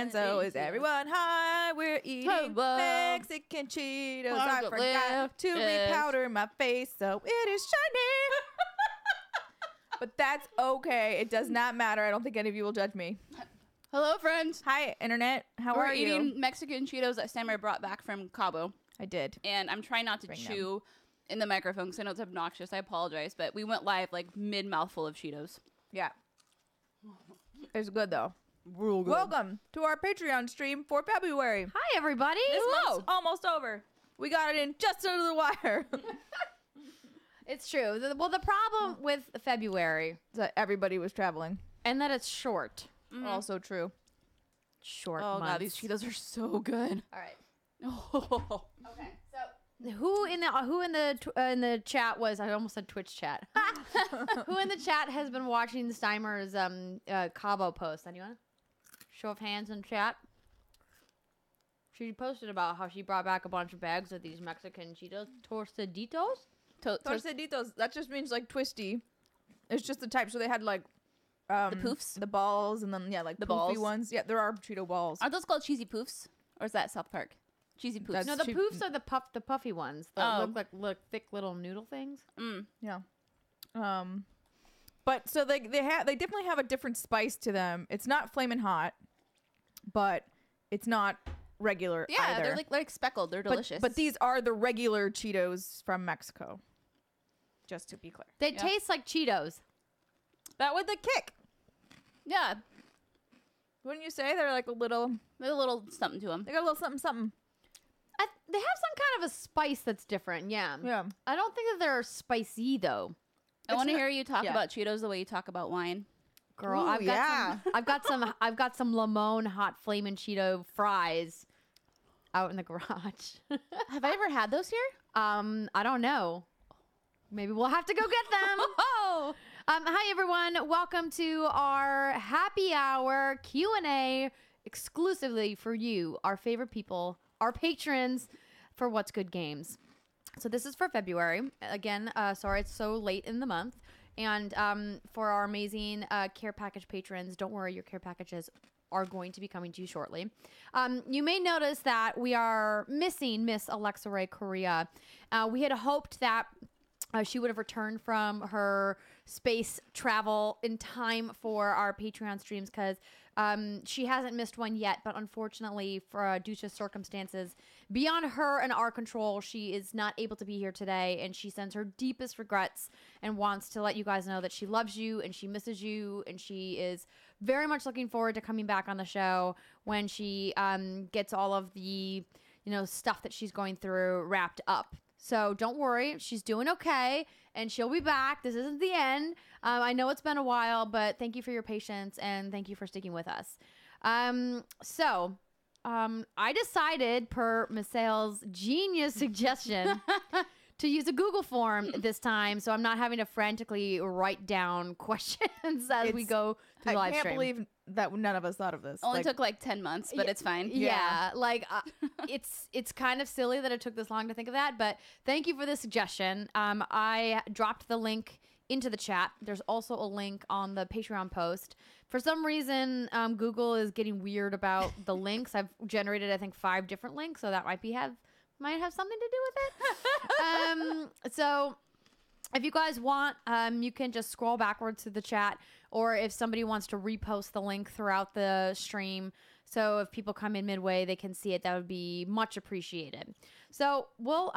and so is everyone high. We're eating Mexican Cheetos. I forgot to repowder my face, so it is shiny. But that's okay. It does not matter. I don't think any of you will judge me. Hello, friends. Hi, Internet. How are you? We're eating Mexican Cheetos that Samurai brought back from Cabo. I did. And I'm trying not to chew in the microphone because I know it's obnoxious. I apologize. But we went live like mid-mouthful of Cheetos. Yeah. It's good, though. Real good. Welcome to our Patreon stream for February. Hi, everybody. This month's almost over. We got it in just under the wire. It's true. Well, the problem with February is that everybody was traveling. And that it's short. Mm-hmm. Also true. Short months. God, these Cheetos are so good. All right. Oh. Okay. So who in the chat was? I almost said Twitch chat. Who in the chat has been watching Steimer's Cabo post? Anyone? Show of hands in chat. She posted about how she brought back a bunch of bags of these Mexican Cheetos Torciditos. Torciditos. That just means like twisty. It's just the type. So they had like the poofs, the balls, and then like the poofy ones. Yeah, there are Cheeto balls. Are those called cheesy poofs, or is that South Park? Cheesy poofs. No, the poofs are the puffy ones. That look thick little noodle things. Yeah. But so they definitely have a different spice to them. It's not flaming hot, but it's not regular either. They're like speckled. They're delicious. But these are the regular Cheetos from Mexico. Just to be clear. They taste like Cheetos. That with the kick. Yeah. Wouldn't you say they're like a little something to them? They got a little something something. They have some kind of a spice that's different. Yeah. Yeah. I don't think that they're spicy though. I want to hear you talk about Cheetos the way you talk about wine. Girl, Ooh, I've got some Limon hot flamin' Cheeto fries out in the garage. Have I ever had those here? I don't know. Maybe we'll have to go get them. Hi everyone. Welcome to our happy hour Q&A exclusively for you, our favorite people, our patrons for What's Good Games. So this is for February. Again, sorry it's so late in the month. And for our amazing care package patrons, don't worry, your care packages are going to be coming to you shortly. You may notice that we are missing Miss Alexa Ray Correa. We had hoped that she would have returned from her space travel in time for our Patreon streams because she hasn't missed one yet. But unfortunately, due to circumstances beyond her and our control, she is not able to be here today. And she sends her deepest regrets and wants to let you guys know that she loves you and she misses you. And she is very much looking forward to coming back on the show when she gets all of the stuff that she's going through wrapped up. So don't worry, she's doing okay, and she'll be back. This isn't the end. I know it's been a while, but thank you for your patience, and thank you for sticking with us. I decided, per Miss Sales' genius suggestion, to use a Google form this time, so I'm not having to frantically write down questions as we go through the live stream. I can't believe that none of us thought of this. Only took like 10 months, but it's fine. Yeah. It's kind of silly that it took this long to think of that, but thank you for the suggestion. I dropped the link into the chat. There's also a link on the Patreon post. For some reason, Google is getting weird about the links. I've generated, I think, 5 different links, so that might have something to do with it. So if you guys want, you can just scroll backwards to the chat, or if somebody wants to repost the link throughout the stream, so if people come in midway, they can see it. That would be much appreciated. So we'll,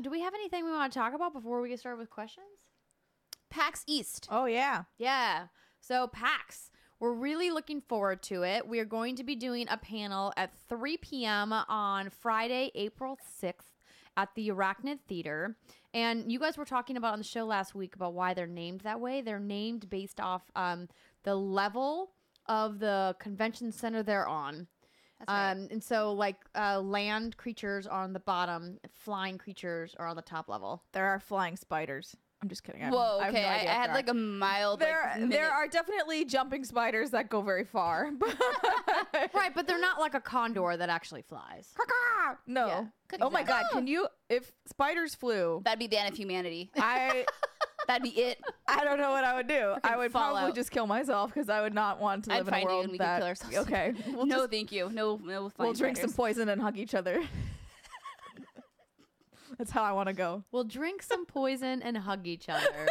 do we have anything we want to talk about before we get started with questions? PAX East. Oh, yeah. Yeah. So PAX. We're really looking forward to it. We are going to be doing a panel at 3 p.m. on Friday, April 6th at the Arachnid Theater. And you guys were talking about on the show last week about why they're named that way. They're named based off the level of the convention center they're on. That's right. And so land creatures are on the bottom, flying creatures are on the top level. There are flying spiders. I'm just kidding. Whoa, okay. I had like a mild. There are definitely jumping spiders that go very far. Right, but they're not like a condor that actually flies. No. Yeah. Oh my God. If spiders flew, that'd be the end of humanity. That'd be it. I don't know what I would do. I would probably Fallout. just kill myself because I would not want to I'd live in a find you world and we that. could kill ourselves. Okay. No, thank you. No, We'll fine drink some fighters. poison and hug each other. That's how I want to go. We'll drink some poison and hug each other.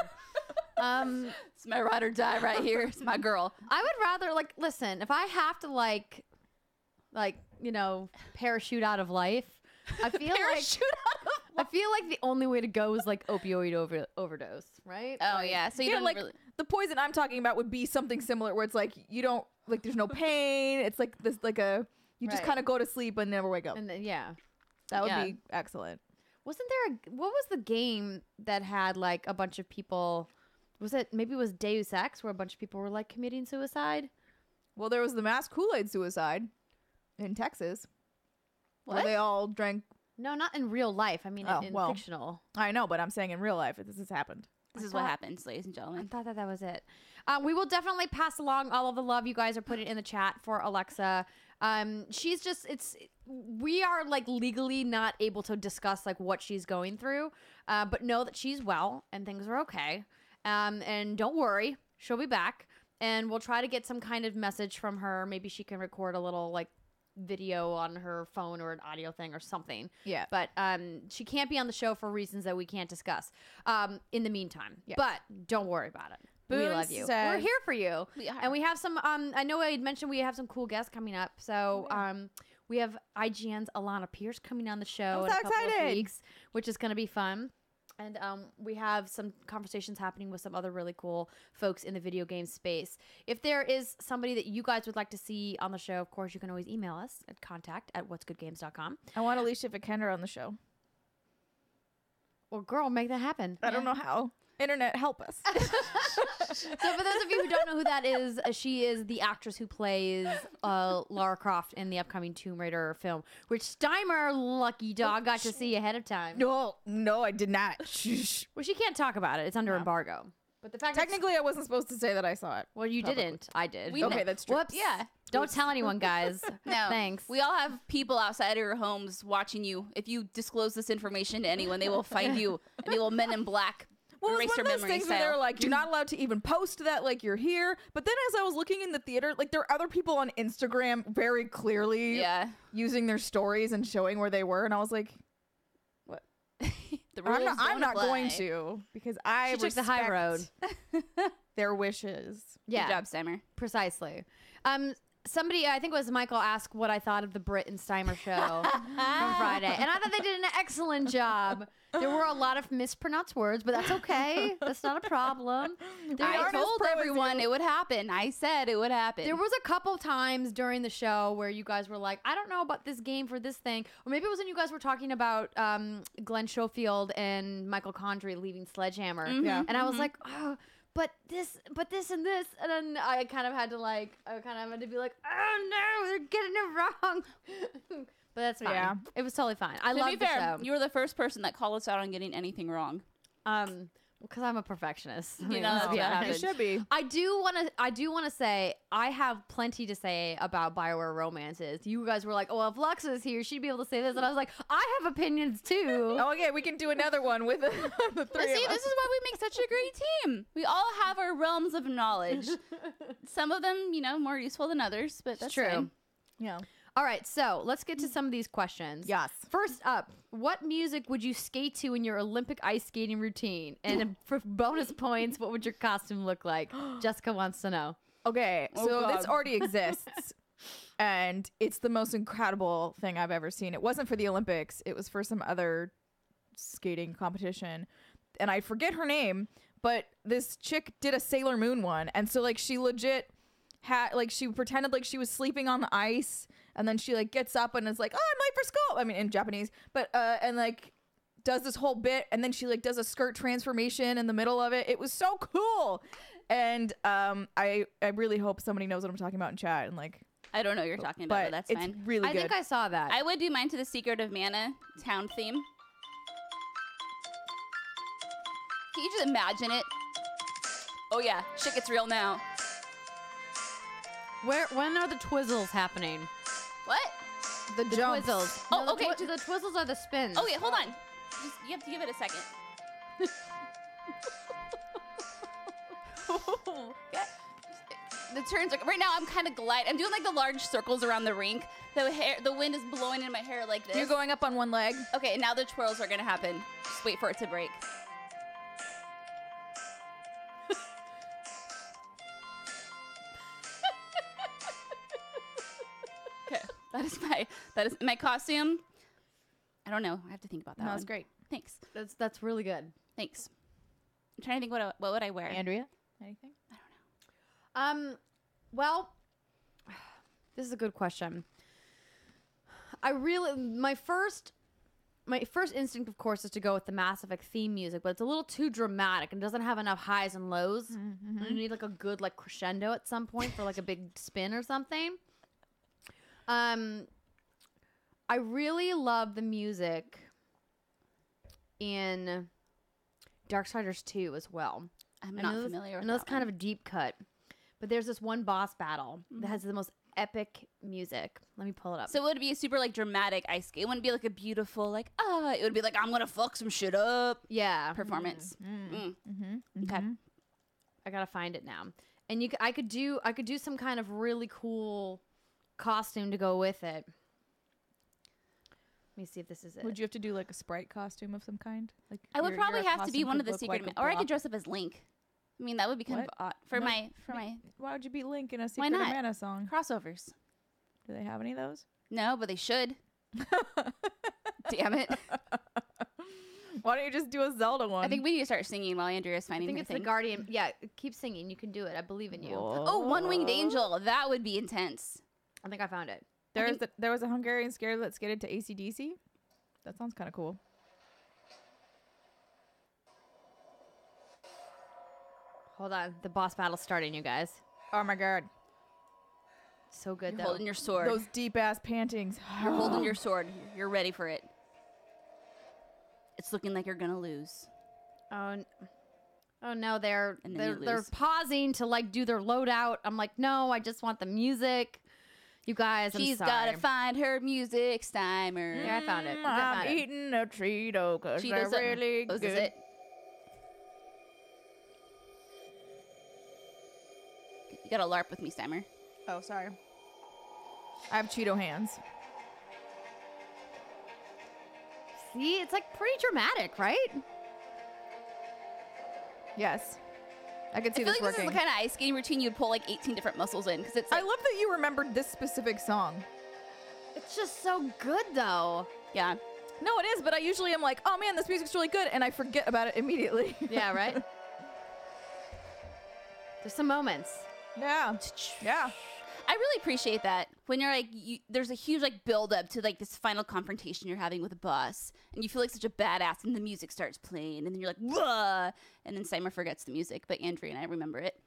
It's my ride or die right here. It's my girl. I would rather listen, if I have to parachute out of life, I feel I feel like the only way to go is opioid overdose, right? Oh yeah. So you don't really. The poison I'm talking about would be something similar where it's like you don't there's no pain. It's like this you just Right. kind of go to sleep and never wake up. And then, That would be excellent. wasn't there what was the game that had a bunch of people? Maybe it was Deus Ex where a bunch of people were committing suicide? Well, there was the mass Kool-Aid suicide in Texas. Where What? they all drank. No, not in real life. I mean, in fictional. I know, but I'm saying in real life, this has happened. This is what happens, ladies and I gentlemen. thought that was it. We will definitely pass along all of the love you guys are putting in the chat for Alexa. She's just, we are legally not able to discuss what she's going through, but know that she's well and things are okay. And don't worry, she'll be back and we'll try to get some kind of message from her. Maybe she can record a little video on her phone or an audio thing or something. Yeah. But she can't be on the show for reasons that we can't discuss in the meantime. Yes. But don't worry about it. We Boone love you. says- We're here for you. We are. And we have some, I know I had mentioned we have some cool guests coming up. So we have IGN's Alana Pierce coming on the show I'm in a so couple of excited. weeks, which is going to be fun. And we have some conversations happening with some other really cool folks in the video game space. If there is somebody that you guys would like to see on the show, of course, you can always email us at contact@whatsgoodgames.com. I want Alicia Vikander on the show. Well, girl, make that happen. I don't know how. Internet, help us. So for those of you who don't know who that is, she is the actress who plays Lara Croft in the upcoming Tomb Raider film, which Steimer, lucky dog, got to see ahead of time. No, I did not. Shh. Well, she can't talk about it. It's under No. embargo. But the fact Technically, I wasn't supposed to say that I saw it. well, you publicly. didn't. I did. Okay, that's true. Whoops. Yeah. Don't tell anyone, guys. No. Thanks. We all have people outside of your homes watching you. If you disclose this information to anyone, they will find you and they will Men in Black. Well, erase it's one your of those memory things where style. they're like, you're not allowed to even post that, you're here. But then as I was looking in the theater, there are other people on Instagram very clearly Yeah. using their stories and showing where they were. And I was like, what? The rules I'm don't not apply. going to because I She took the high road. their wishes. Yeah. Good job, Steimer. Precisely. Somebody, I think it was Michael, asked what I thought of the Brit and Steimer show from Friday. And I thought they did an excellent job. There were a lot of mispronounced words, but that's okay. That's not a problem. I aren't as told pro as everyone you. it would happen. I said it would happen. There was a couple times during the show where you guys were like, I don't know about this game for this thing. Or maybe it was when you guys were talking about Glenn Schofield and Michael Condrey leaving Sledgehammer. Yeah. And I was like, oh, but this and this. And then I kind of had to be like, oh no, they're getting it wrong. But that's fine. Yeah. It was totally fine. I to love be the fair, show. you were the first person that called us out on getting anything wrong. Because I'm a perfectionist. I You mean, know, let's that's be what honest. It should be. I do want to say I have plenty to say about BioWare romances. You guys were like, "Oh, if Lux is here, she'd be able to say this," and I was like, "I have opinions too." Oh, okay, we can do another one with the three See, of us. this is why we make such a great team. We all have our realms of knowledge. Some of them, more useful than others, but that's true. fine. Yeah. All right, so let's get to some of these questions. Yes. First up, what music would you skate to in your Olympic ice skating routine? And for bonus points, what would your costume look like? Jessica wants to know. Okay, Oh, so this God. already exists, and it's the most incredible thing I've ever seen. It wasn't for the Olympics; it was for some other skating competition, and I forget her name. But this chick did a Sailor Moon one, and so she legit had she pretended like she was sleeping on the ice, and then she gets up and is like, "Oh, I'm late for school." I mean, in Japanese, but and does this whole bit, and then she does a skirt transformation in the middle of it. It was so cool. And I really hope somebody knows what I'm talking about in chat and I don't know what you're talking about, but that's it's fine. really I good. think I saw that. I would do mine to the Secret of Mana town theme. Can you just imagine it? Oh yeah, shit gets real now. When are the twizzles happening? What? the The jumps. twizzles. Oh, the okay. the twizzles are the spins. Oh wait, hold on. You have to give it a second. The turns are, right now I'm kind of gliding. I'm doing like the large circles around the rink. The wind is blowing in my hair like this. You're going up on one leg. Okay, now the twirls are gonna happen. Just wait for it to break. Okay, that is my costume. I don't know. I have to think about that. No, that's one. great. Thanks. That's really good. Thanks. I'm trying to think what would I wear. Andrea, anything? Well, this is a good question. My first instinct, of course, is to go with the Mass Effect theme music, but it's a little too dramatic and doesn't have enough highs and lows. Mm-hmm. You need like a good like crescendo at some point for like a big spin or something. I really love the music in Darksiders 2 as well. I'm not familiar with that. I know it's kind of a deep cut, but there's this one boss battle that has the most epic music. Let me pull it up. So it would be a super like dramatic ice skate. It wouldn't be like a beautiful like it would be like I'm gonna fuck some shit up. Yeah, performance. Okay, I gotta find it now. And I could do some kind of really cool costume to go with it. Let me see if this is it. Would you have to do like a Sprite costume of some kind? Like I would probably have to be one of the secret, secret, or I could dress up as Link. I mean, that would be kind of odd for my Why would you be Link in a Secret not? of Mana song? crossovers. Do they have any of those? No, but they should. Damn it! Why don't you just do a Zelda one? I think we need to start singing while Andrea's finding. I think her it's thing. the Guardian. Yeah, keep singing. You can do it. I believe in you. Oh, One Winged Angel. That would be intense. I think I found it. There was a Hungarian scare that skated to AC/DC. That sounds kind of cool. Hold on. The boss battle's starting, you guys. Oh my god. So good, You're though. holding your sword. Those deep ass pantings. You're holding your sword. You're ready for it. It's looking like you're gonna lose. Oh no, they're And then you they're lose. pausing to like do their loadout. I'm like, no, I just want the music. You guys, She's I'm sorry. gotta find her music, Steimer. Yeah, I found it. I'm eating a Cheeto because they're really Oh, good. is it? You gotta LARP with me, Steimer. Oh, sorry. I have Cheeto hands. See, it's like pretty dramatic, right? Yes. I can see I feel this like this working. is the kind of ice skating routine you'd pull like 18 different muscles in because it's. I Like, love that you remembered this specific song. It's just so good, though. yeah. No, it is, but I usually am like, oh man, this music's really good, and I forget about it immediately. Yeah, right? There's some moments. Yeah. Yeah. I really appreciate that when you're like, there's a huge like build up to like this final confrontation you're having with a boss, and you feel like such a badass, and the music starts playing, and then you're like, whoa, and then Steimer forgets the music, but Andrea and I remember it.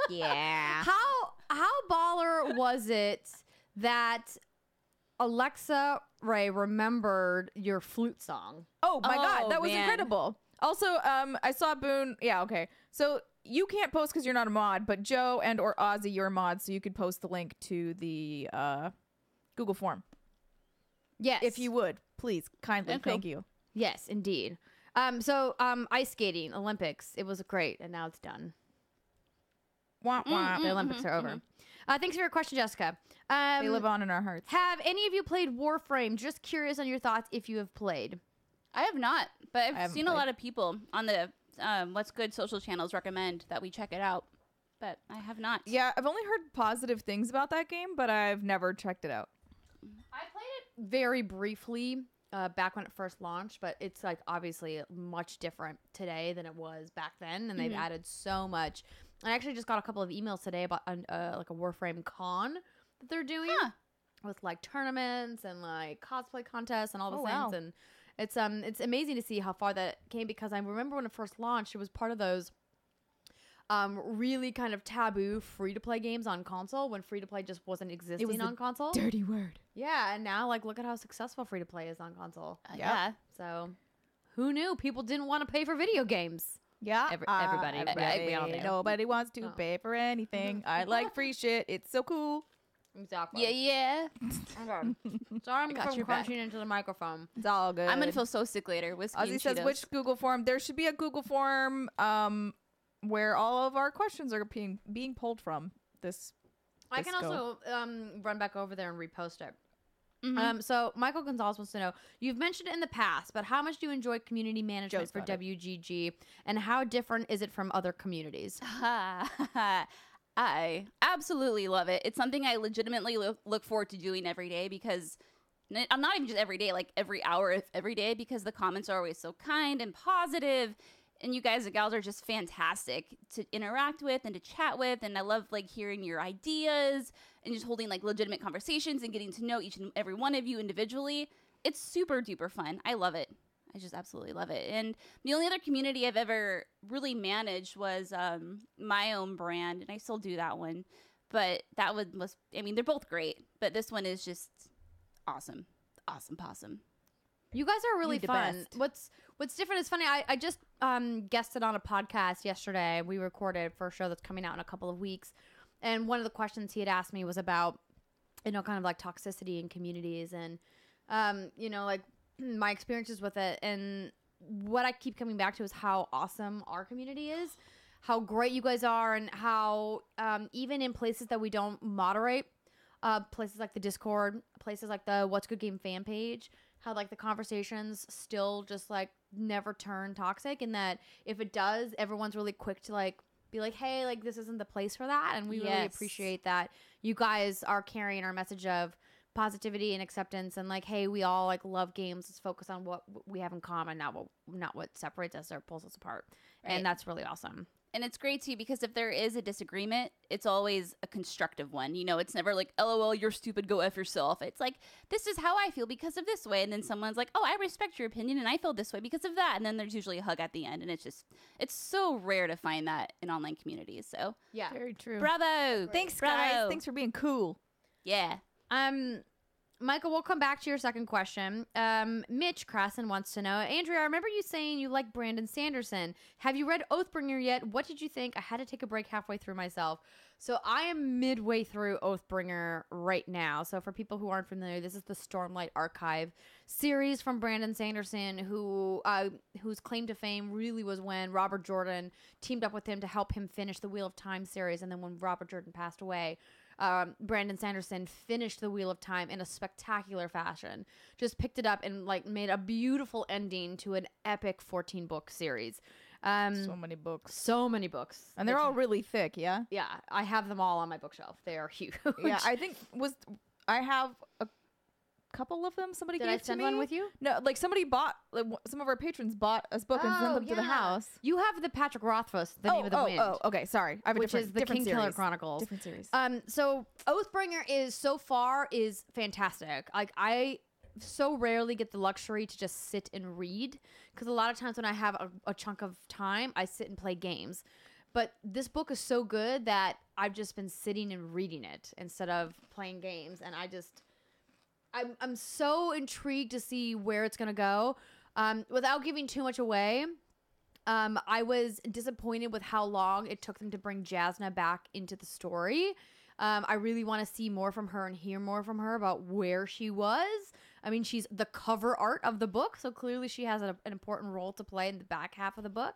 Yeah. How baller was it that Alexa Ray remembered your flute song? Oh my Oh, god, that was man. incredible. Also, I saw Boone. Yeah, okay. So you can't post because you're not a mod, but Joe and or Ozzy, you're a mod, so you could post the link to the Google form. Yes. If you would, please, kindly, Okay. thank you. Yes, indeed. So ice skating, Olympics. It was great, and now it's done. Wah, wah. The Olympics are over. Thanks for your question, Jessica. They live on in our hearts. Have any of you played Warframe? Just curious on your thoughts if you have played. I have not, but I've haven't seen a played. lot of people on the What's Good social channels recommend that we check it out, but I have not. Yeah, I've only heard positive things about that game, but I've never checked it out. I played it very briefly back when it first launched, but it's like obviously much different today than it was back then, and they've added so much. I actually just got a couple of emails today about like a Warframe con that they're doing with like tournaments and like cosplay contests and all the Oh, things, wow. and it's amazing to see how far that came, because I remember when it first launched, it was part of those really kind of taboo free-to-play games on console when free-to-play just wasn't existing on console. Dirty word. Yeah, and now like look at how successful free-to-play is on console. Yeah. So who knew people didn't want to pay for video games? Yeah, Everybody. We all do. Nobody wants to pay for anything. I like free shit. It's so cool. Exactly. Yeah. Okay. Sorry, I'm got your back. crunching into the microphone. It's all good. I'm gonna feel so sick later. Whiskey Ozzy and says, Cheetos. which Google form? There should be a Google form where all of our questions are being pulled from. I can also run back over there and repost it. Mm-hmm. So Michael Gonzalez wants to know, you've mentioned it in the past, but how much do you enjoy community management Joe's for got it. WGG, and how different is it from other communities? I absolutely love it. It's something I legitimately look forward to doing every day, because I'm not even just every day, like every hour of every day, because the comments are always so kind and positive, and you guys and gals are just fantastic to interact with and to chat with, and I love like hearing your ideas and just holding like legitimate conversations and getting to know each and every one of you individually. It's super duper fun. I love it. I just absolutely love it. And the only other community I've ever really managed was my own brand, and I still do that one. But that one was, I mean, they're both great, but this one is just awesome. Awesome possum. You guys are really the fun. best. What's different is funny. I just guested on a podcast yesterday. We recorded for a show that's coming out in a couple of weeks. And one of the questions he had asked me was about, kind of like toxicity in communities and, like my experiences with it. And what I keep coming back to is how awesome our community is, how great you guys are, and how even in places that we don't moderate, places like the Discord, places like the What's Good Game fan page, how like the conversations still just like never turn toxic, and that if it does, everyone's really quick to like be like, hey, like this isn't the place for that. And we really Yes. appreciate that you guys are carrying our message of positivity and acceptance, and like, hey, we all like love games. Let's focus on what we have in common, not what separates us or pulls us apart. Right. And that's really awesome. And it's great too, because if there is a disagreement, it's always a constructive one. It's never like, LOL, you're stupid, go F yourself. It's like, this is how I feel because of this way. And then someone's like, oh, I respect your opinion and I feel this way because of that. And then there's usually a hug at the end. And it's so rare to find that in online communities. So Yeah. Very true. bravo. Thanks, Bravo. guys. Thanks for being cool. Yeah. Michael, we'll come back to your second question. Mitch Krasen wants to know, Andrea, I remember you saying you like Brandon Sanderson. Have you read Oathbringer yet? What did you think? I had to take a break halfway through myself. So I am midway through Oathbringer right now. So for people who aren't familiar, this is the Stormlight Archive series from Brandon Sanderson, whose claim to fame really was when Robert Jordan teamed up with him to help him finish the Wheel of Time series. And then when Robert Jordan passed away, Brandon Sanderson finished the Wheel of Time in a spectacular fashion. Just picked it up and like made a beautiful ending to an epic 14-book series. So many books. So many books. And they're all really thick, yeah? Yeah, I have them all on my bookshelf. They are huge. Yeah, I think I have a couple of them. Somebody Did gave I send to me. one with you? No, like somebody bought, like some of our patrons bought us book and sent them to the house. You have the Patrick Rothfuss, The Name of the Wind. Oh, okay, sorry. I have a Which is the different King Killer series. Chronicles. Different series. So Oathbringer is so far is fantastic. Like I so rarely get the luxury to just sit and read, because a lot of times when I have a chunk of time, I sit and play games. But this book is so good that I've just been sitting and reading it instead of playing games, and I'm so intrigued to see where it's gonna go. Without giving too much away, I was disappointed with how long it took them to bring Jasna back into the story. I really want to see more from her and hear more from her about where she was. I mean, she's the cover art of the book, so clearly she has an important role to play in the back half of the book.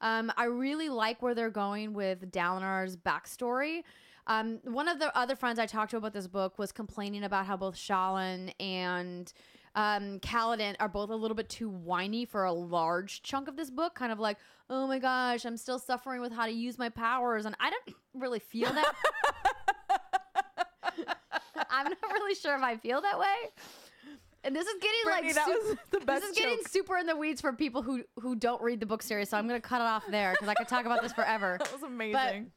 I really like where they're going with Dalinar's backstory. One of the other friends I talked to about this book was complaining about how both Shallan and Kaladin are both a little bit too whiny for a large chunk of this book. Kind of like, oh my gosh, I'm still suffering with how to use my powers. And I don't really feel that. I'm not really sure if I feel that way. And this is getting Brittany, that was the best this is getting joke. super in the weeds for people who don't read the book series. So I'm going to cut it off there because I could talk about this forever. That was amazing.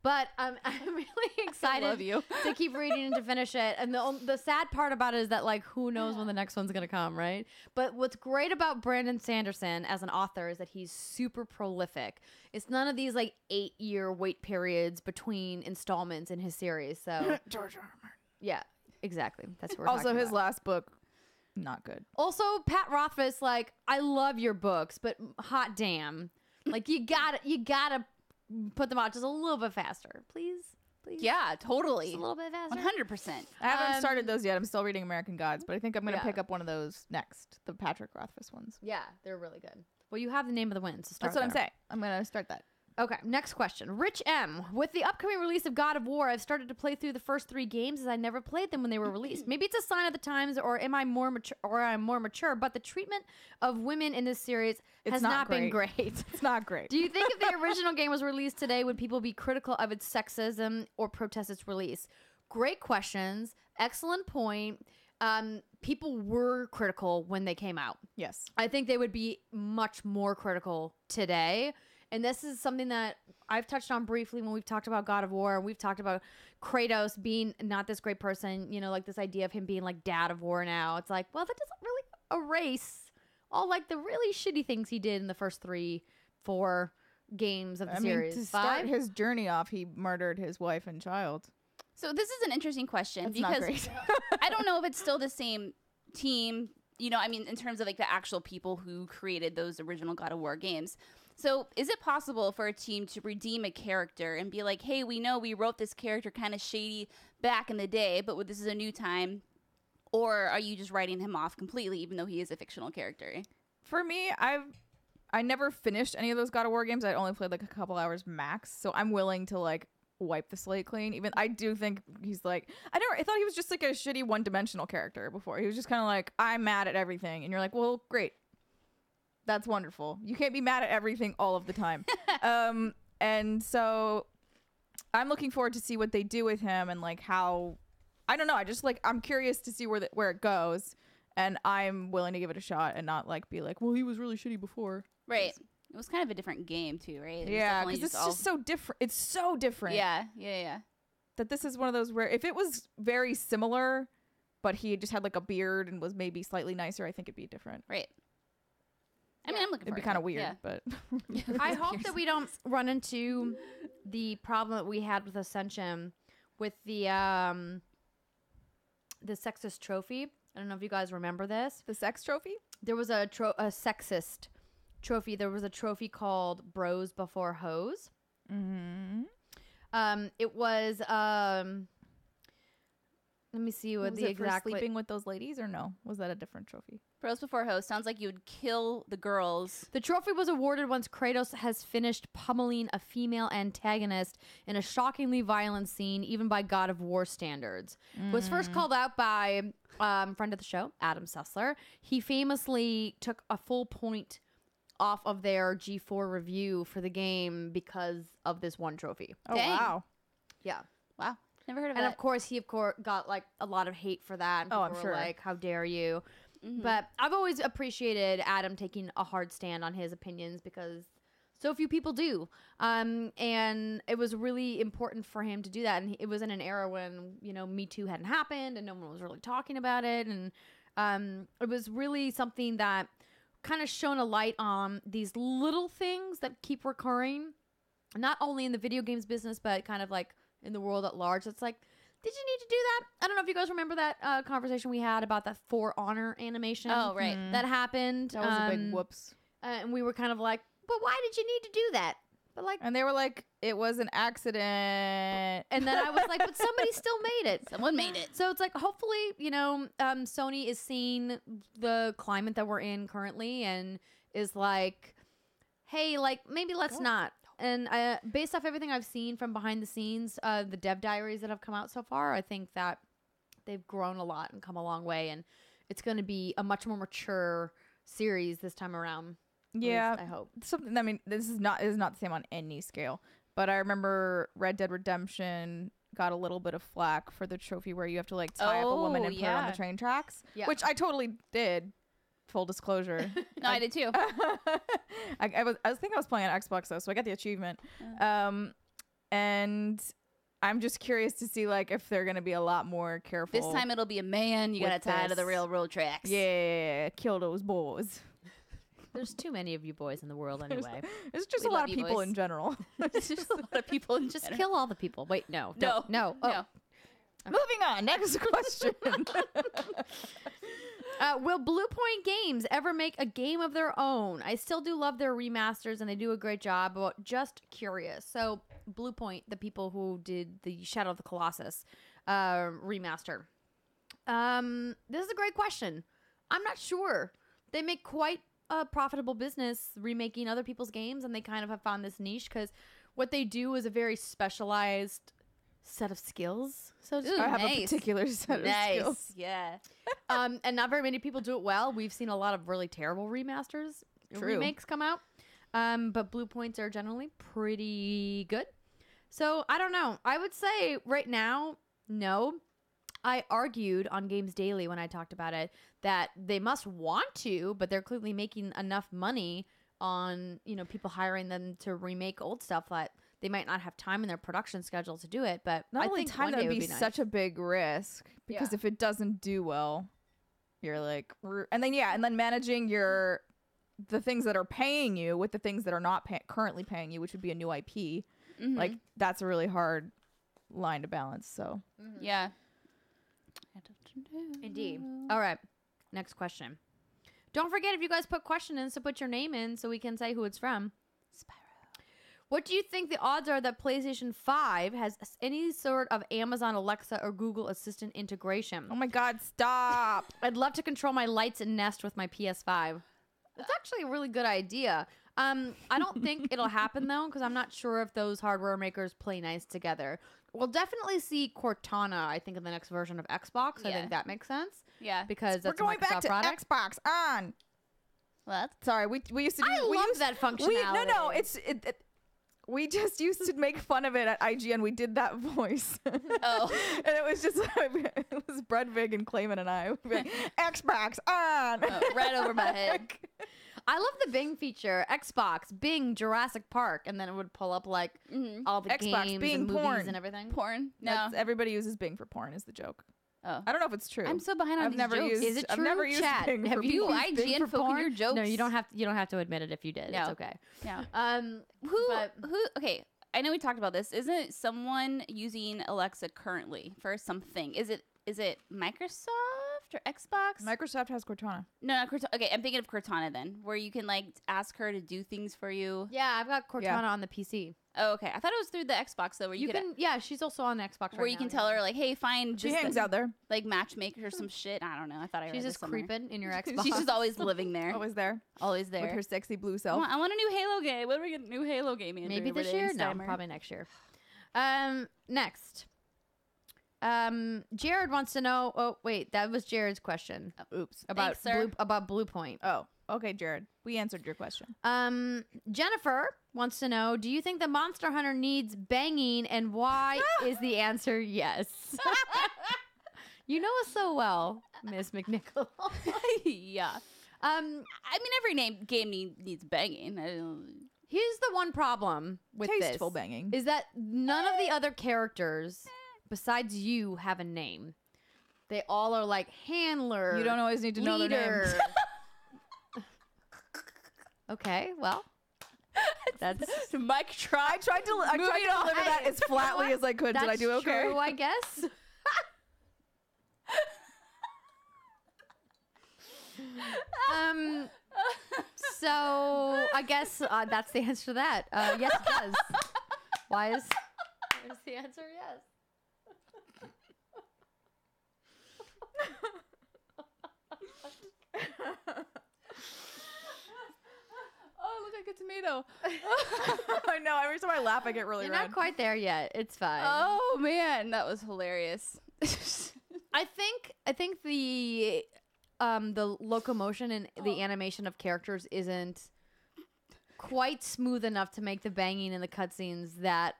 But I'm really excited love you. to keep reading and to finish it. And the sad part about it is that, like, who knows when the next one's going to come, right? But what's great about Brandon Sanderson as an author is that he's super prolific. It's none of these, like, 8-year wait periods between installments in his series. So, George R. R. Martin. yeah, exactly. That's what we're Also, talking his about. last book, not good. Also, Pat Rothfuss, like, I love your books, but hot damn. Like, you gotta put them out just a little bit faster, please. Yeah, totally. Just a little bit faster. 100%. I haven't started those yet. I'm still reading American Gods, but I think I'm going to Yeah. pick up one of those next, the Patrick Rothfuss ones. Yeah, they're really good. Well, you have The Name of the Wind, so start That's what I'm there. saying. I'm going to start that. Okay, next question. Rich M. With the upcoming release of God of War, I've started to play through the first 3 games as I never played them when they were released. Maybe it's a sign of the times, or am I more mature, or I'm more mature? But the treatment of women in this series has not been great. It's not great. Do you think if the original game was released today, would people be critical of its sexism or protest its release? Great questions. Excellent point. People were critical when they came out. Yes. I think they would be much more critical today. And this is something that I've touched on briefly when we've talked about God of War. We've talked about Kratos being not this great person, you know, like this idea of him being like dad of war now. It's like, well, that doesn't really erase all like the really shitty things he did in the first 3-4 games of the series. To start his journey off, he murdered his wife and child. So this is an interesting question. That's because not great. I don't know if it's still the same team, you know, I mean, in terms of like the actual people who created those original God of War games. So is it possible for a team to redeem a character and be like, hey, we know we wrote this character kind of shady back in the day, but this is a new time? Or are you just writing him off completely, even though he is a fictional character? For me, I never finished any of those God of War games. I only played like a couple hours max. So I'm willing to like wipe the slate clean. Even I do think he's like, I thought he was just like a shitty one-dimensional character before. He was just kind of like, I'm mad at everything. And you're like, well, great. That's wonderful. You can't be mad at everything all of the time. And so I'm looking forward to see what they do with him and like how, I don't know. I just like, I'm curious to see where it goes, and I'm willing to give it a shot and not like be like, well, he was really shitty before. Right. It was kind of a different game too, right? Yeah, because it's just so different. It's so different. Yeah. That this is one of those where if it was very similar, but he just had like a beard and was maybe slightly nicer, I think it'd be different. Right. I mean, I'm looking It'd for be kind of weird, yeah. but I hope that we don't run into the problem that we had with Ascension with the sexist trophy. I don't know if you guys remember this. the sex trophy. There was a sexist trophy. There was a trophy called Bros Before Hoes. Mm-hmm. It was let me see what Was the it for exact sleeping with those ladies, or no? Was that a different trophy? Bros Before Hoes sounds like you would kill the girls. The trophy was awarded once Kratos has finished pummeling a female antagonist in a shockingly violent scene, even by God of War standards. Was first called out by friend of the show, Adam Sessler. He famously took a full point off of their G4 review for the game because of this one trophy. Oh, Dang. wow. Yeah. Wow. Never heard of And that. of course, he got like a lot of hate for that. And Oh, I'm people were sure. like, how dare you? Mm-hmm. But I've always appreciated Adam taking a hard stand on his opinions because so few people do. And it was really important for him to do that. And it was in an era when, you know, Me Too hadn't happened and no one was really talking about it. And it was really something that kind of shone a light on these little things that keep recurring, not only in the video games business, but kind of like in the world at large. It's like, did you need to do that? I don't know if you guys remember that conversation we had about that For Honor animation. Oh, right. That happened. That was a big whoops. And we were kind of like, but why did you need to do that? But like, And they were like, it was an accident. and then I was like, but somebody still made it. Someone made it. So it's like, hopefully, you know, Sony is seeing the climate that we're in currently and is like, hey, like maybe let's not. And based off everything I've seen from behind the scenes, the dev diaries that have come out so far, I think that they've grown a lot and come a long way. And it's going to be a much more mature series this time around. Yeah, At least I hope. something. I mean, this is not the same on any scale. But I remember Red Dead Redemption got a little bit of flack for the trophy where you have to like tie up a woman and put her on the train tracks, Yeah. which I totally did. Full disclosure. No, I did too. I was playing on Xbox though, so I got the achievement. And I'm just curious to see like if they're gonna be a lot more careful. This time it'll be a man. You with gotta tie to the this. railroad tracks. Yeah, kill those boys. There's too many of you boys in the world anyway. It's just We a lot love of you, people boys. in general. It's just a lot of people in Just general. kill all the people. Wait, no. No. don't. No. Oh. No. Moving on, next question. Will Blue Point Games ever make a game of their own? I still do love their remasters and they do a great job, but just curious. So Blue Point, the people who did the Shadow of the Colossus remaster. This is a great question. I'm not sure. They make quite a profitable business remaking other people's games, and they kind of have found this niche because what they do is a very specialized set of skills. So to speak. I have a particular set of skills. Yeah. And not very many people do it well. We've seen a lot of really terrible remasters, remakes come out. But Blue Points are generally pretty good. So I don't know. I would say right now, no. I argued on Games Daily when I talked about it that they must want to, but they're clearly making enough money on, people hiring them to remake old stuff that they might not have time in their production schedule to do it. But Not I only think time, one that day would be nice. such a big risk because if it doesn't do well, you're like, and then managing the things that are paying you with the things that are not currently paying you, which would be a new IP. Like that's a really hard line to balance. So Yeah. Indeed. All right. Next question. Don't forget, if you guys put question in, so put your name in so we can say who it's from. Spyro. What do you think the odds are that PlayStation 5 has any sort of Amazon Alexa or Google Assistant integration? oh my God, stop. I'd love to control my lights and Nest with my PS5. That's actually a really good idea. I don't think it'll happen though, because I'm not sure if those hardware makers play nice together. We'll definitely see Cortana, I think, in the next version of Xbox. I Yeah. think that makes sense Yeah. because that's We're going a Microsoft back to product. Xbox on. What? Sorry, we used to. I we love used, that functionality. No, we just used to make fun of it at IGN. We did that voice. Oh. And it was just it was Bredvig and Clayman and I. We'd be like, Xbox on. Oh, right over my head. I love the Bing feature. Xbox, Bing, Jurassic Park, and then it would pull up like all the Xbox, games Bing, and movies porn. and everything. Porn? No. That's, everybody uses Bing for porn is the joke. Oh. I don't know if it's true. I'm so behind on I've these never jokes. used. Is it I've true? never used Chat. Bing Have for you porn. used Bing IGN for folk in porn? your jokes? No, you don't have to admit it if you did. No. It's okay. Yeah. Who okay, I know we talked about this. Isn't someone using Alexa currently for something? Is it Microsoft or Xbox? Microsoft has Cortana. No, not Cortana. Okay, I'm thinking of Cortana then, where you can like ask her to do things for you. Yeah, I've got Cortana Yeah. on the PC. Oh, okay. I thought it was through the Xbox though, where you, You could, can, yeah, she's also on Xbox right where you now, can yeah. tell her like, hey, find She this hangs thing, out there. like matchmaker or some shit. I don't know. I thought I read She's this just somewhere. creeping in your Xbox. She's just always living there, Always there always there. with her sexy blue I self. want a new Halo game. When are we getting a new Halo game? Andrew, Maybe over this there year? in No, Steimer? probably next year. Next. Jared wants to know. Oh, wait, that was Jared's question Oops. about Thanks, sir. about Blue Point. Oh, okay, Jared. We answered your question. Jennifer wants to know, do you think the Monster Hunter needs banging, and why is the answer yes? You know us so well, Miss McNichol. Yeah. I mean, every game needs banging. I don't... Here's the one problem with Tasteful this banging. is that none of the other characters besides you have a name. They all are like handler. You don't always need to know their leader. names. Okay, well, that's Mike I tried to deliver that as flatly as I could. Did I do okay? True, I guess. So I guess that's the answer to that. Yes, it does. Why is the answer yes? Oh, look like a tomato. I know. Every time I laugh, I get really You're red. not quite there yet. It's fine. Oh man, that was hilarious. I think the locomotion and the animation of characters isn't quite smooth enough to make the banging and the cutscenes that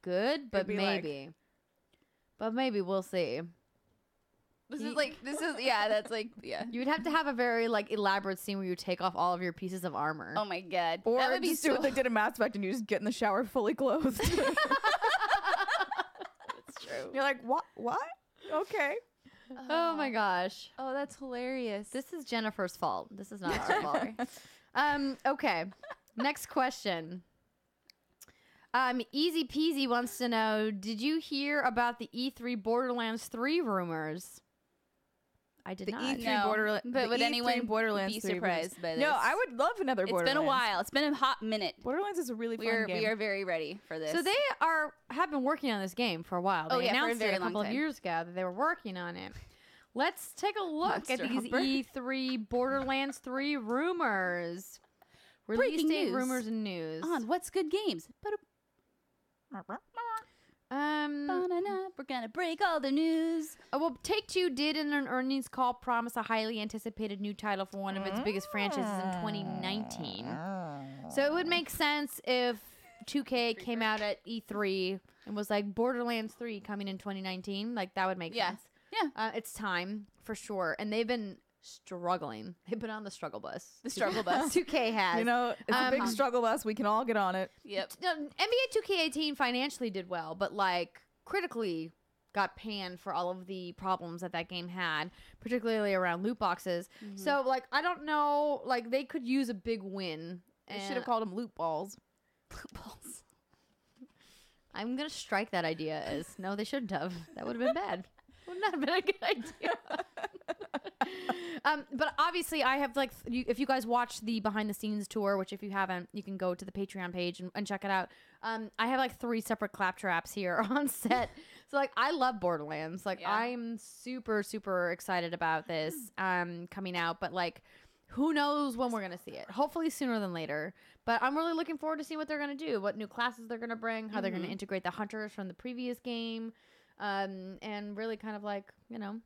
good, but It'd be like- maybe. But maybe we'll see. This is yeah, that's like yeah. You would have to have a very like elaborate scene where you take off all of your pieces of armor. Oh my god. Or that would be just do so what they did in Mass Effect and you just get in the shower fully clothed. It's true. You're like, what? What? Okay. Oh my gosh. Oh, that's hilarious. This is Jennifer's fault. This is not our fault. Okay. Next question. Easy Peasy wants to know, did you hear about the E3 Borderlands 3 rumors? I did The not. E3 No, Borderlands. but would anyone Borderlands be 3 surprised by this? No, I would love another It's Borderlands. been a while. It's been a hot minute. Borderlands is a really fun game. We are very ready for this. So they have been working on this game for a while. They Oh, yeah, for a announced very it a long couple of time. years ago that they were working on it. Let's take a look Monster at these Humper. E3 Borderlands 3 rumors. Release Breaking date, news. rumors, and news. On What's Good Games. We're gonna break all the news. Well, Take-Two did in an earnings call promise a highly anticipated new title for one of its biggest franchises in 2019. So it would make sense if 2K came out at E3 and was like, Borderlands 3 coming in 2019. Like, that would make sense. Yeah. It's time, for sure. And they've been struggling. They've been on the struggle bus. The struggle bus. 2K has. You know, it's a big struggle bus. We can all get on it. Yep. NBA 2K18 financially did well, but like critically got panned for all of the problems that game had, particularly around loot boxes. So like, I don't know, like they could use a big win. They should have called them loot balls. Loot balls. I'm going to strike that idea as, no, they shouldn't have. That would have been bad. Would not have been a good idea. But obviously, I have like, if you guys watch the behind the scenes tour, which if you haven't, you can go to the Patreon page and check it out. I have like 3 separate claptraps here on set. So like, I love Borderlands. Like, I'm super, super excited about this coming out. But like, who knows when we're going to see it? Hopefully sooner than later. But I'm really looking forward to seeing what they're going to do, what new classes they're going to bring, how they're going to integrate the hunters from the previous game. And really kind of like, you know,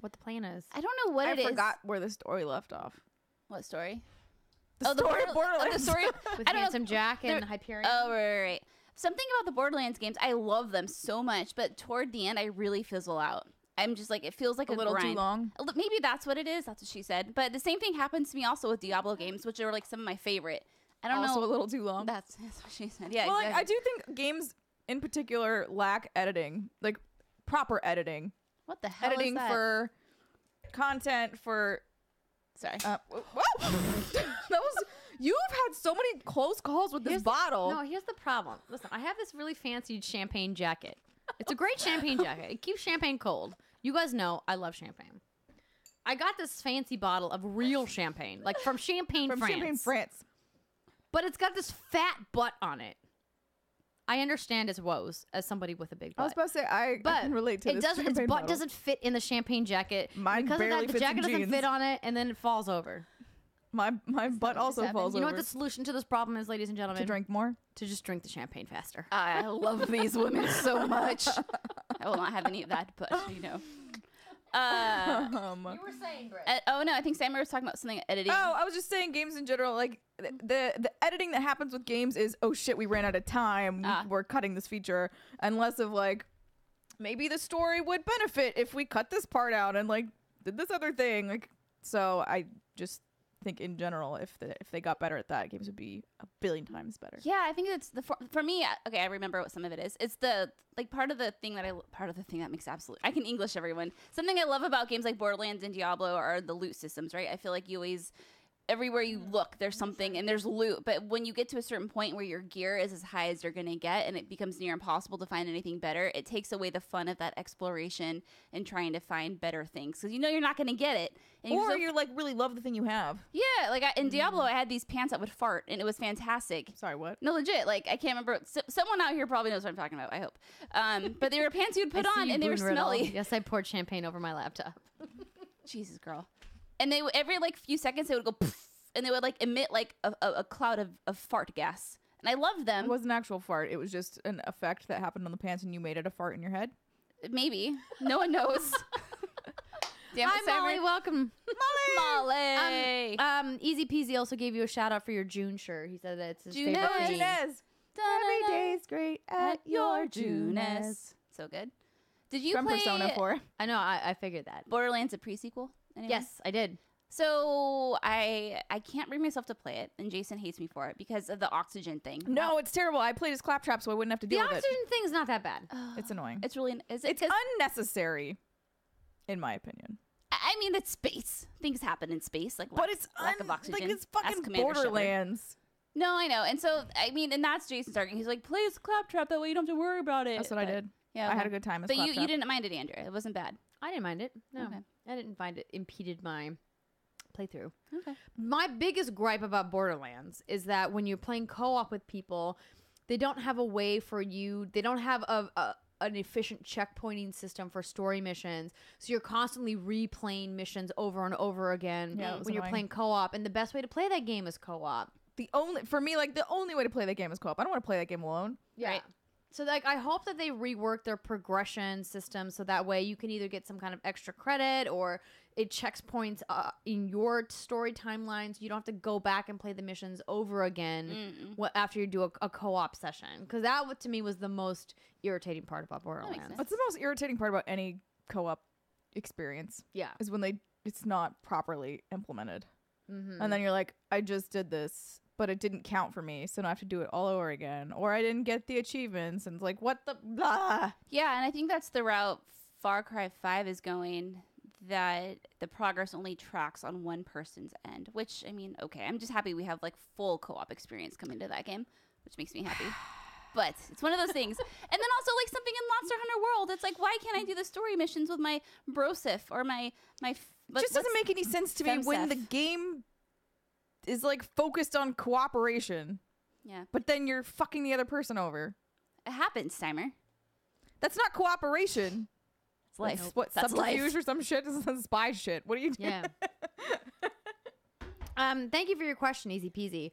what the plan is. I don't know what it is. I forgot where the story left off. What story? The story of Borderlands. The story With Handsome Jack and Hyperion. Oh, right. Something about the Borderlands games, I love them so much, but toward the end, I really fizzle out. I'm just like, it feels like a little grind. too long. Maybe that's what it is. That's what she said. But the same thing happens to me also with Diablo games, which are like some of my favorite. I don't Also know. a little too long. That's what she said. Yeah, Well, exactly. like, I do think games in particular lack editing, like proper editing. What the hell Editing is that? for content for. Sorry. Whoa! That was. You've had so many close calls with this bottle. No, here's the problem. Listen, I have this really fancy champagne jacket. It's a great champagne jacket. It keeps champagne cold. You guys know I love champagne. I got this fancy bottle of real champagne, like from Champagne, France. Champagne, France. But it's got this fat butt on it. I understand its woes as somebody with a big butt. I was about to say I can relate to it this. doesn't. Its champagne butt bottle. doesn't fit in the champagne jacket. Mine because barely of that, the fits in jacket doesn't jeans. fit on it, and then it falls over. My butt also falls You know over. what the solution to this problem is, ladies and gentlemen? To drink more? To just drink the champagne faster. I love these women so much. I will not have any of that, but you know. You were saying, Britt. Oh no, I think Sammy was talking about something editing. Oh, I was just saying games in general. Like the editing that happens with games is, oh shit, we ran out of time. We're cutting this feature. And less of like, maybe the story would benefit if we cut this part out and like did this other thing. Like, so I just think in general, if they got better at that, games would be a billion times better. Yeah, I think it's for me. Okay, I remember what some of it is. It's the like part of the thing that makes I can English everyone. Something I love about games like Borderlands and Diablo are the loot systems, right? I feel like you always. Everywhere you look, there's something and there's loot. But when you get to a certain point where your gear is as high as you're going to get and it becomes near impossible to find anything better, it takes away the fun of that exploration and trying to find better things. Because you know you're not going to get it. And Or you're like really love the thing you have. Yeah, like in Diablo, I had these pants that would fart and it was fantastic. Sorry, what? No, legit. Like, I can't remember. Someone out here probably knows what I'm talking about, I hope. But they were pants you'd put on and they were smelly. Yes, I poured champagne over my laptop. Jesus, girl. And they every like few seconds they would go poof, and they would like emit like a cloud of fart gas. And I loved them. It wasn't an actual fart. It was just an effect that happened on the pants and you made it a fart in your head. Maybe. No one knows. Damn it, Hi, Molly. Simon. Welcome. Molly. Easy Peasy also gave you a shout out for your June shirt. He said that it's his Junez. favorite thing. Every day's great at your Junez. So good. Did you From play Persona 4. I know. I figured that. Borderlands a pre-sequel? Anyone? Yes, I did. So I can't bring myself to play it, and Jason hates me for it because of the oxygen thing. No, it's terrible. I played as Claptrap, so I wouldn't have to The deal with oxygen thing's not that bad. It's annoying. It's really is it? It's 'Cause- unnecessary, in my opinion. I mean, it's space. Things happen in space, like But lack, it's lack of oxygen. like it's Ask fucking Commander Shepard. Borderlands. No, I know, and so I mean, and that's Jason's argument. He's like, play as Claptrap, that way you don't have to worry about it. That's what I But- did. Yeah, I had okay. a good time as But Claptrap. you didn't mind it, Andrea. It wasn't bad. I didn't mind it. No, Okay. I didn't find it impeded my playthrough. Okay. My biggest gripe about Borderlands is that when you're playing co-op with people, they don't have a way for you. They don't have an efficient checkpointing system for story missions. So you're constantly replaying missions over and over again when you're playing co-op. And the best way to play that game is co-op. The only way to play that game is co-op. I don't want to play that game alone. Yeah. Right. So like I hope that they rework their progression system so that way you can either get some kind of extra credit or it checks points in your story timelines. You don't have to go back and play the missions over again after you do a co-op session. Because that to me was the most irritating part about Borderlands. What's the most irritating part about any co-op experience? Yeah. Is when it's not properly implemented. And then you're like, I just did this, but it didn't count for me, so now I have to do it all over again. Or I didn't get the achievements, and it's like, what the blah? Yeah, and I think that's the route Far Cry 5 is going, that the progress only tracks on one person's end, which, I mean, okay, I'm just happy we have, like, full co-op experience coming to that game, which makes me happy. But it's one of those things. And then also, like, something in Monster Hunter World, it's like, why can't I do the story missions with my Brosif or my just doesn't make any sense to me when the game is like focused on cooperation. Yeah. But then you're fucking the other person over. It happens, Timer. That's not cooperation. It's life. That's what, that's subterfuge life. or some shit? This is spy shit. What are you doing? Yeah. Thank you for your question, easy peasy.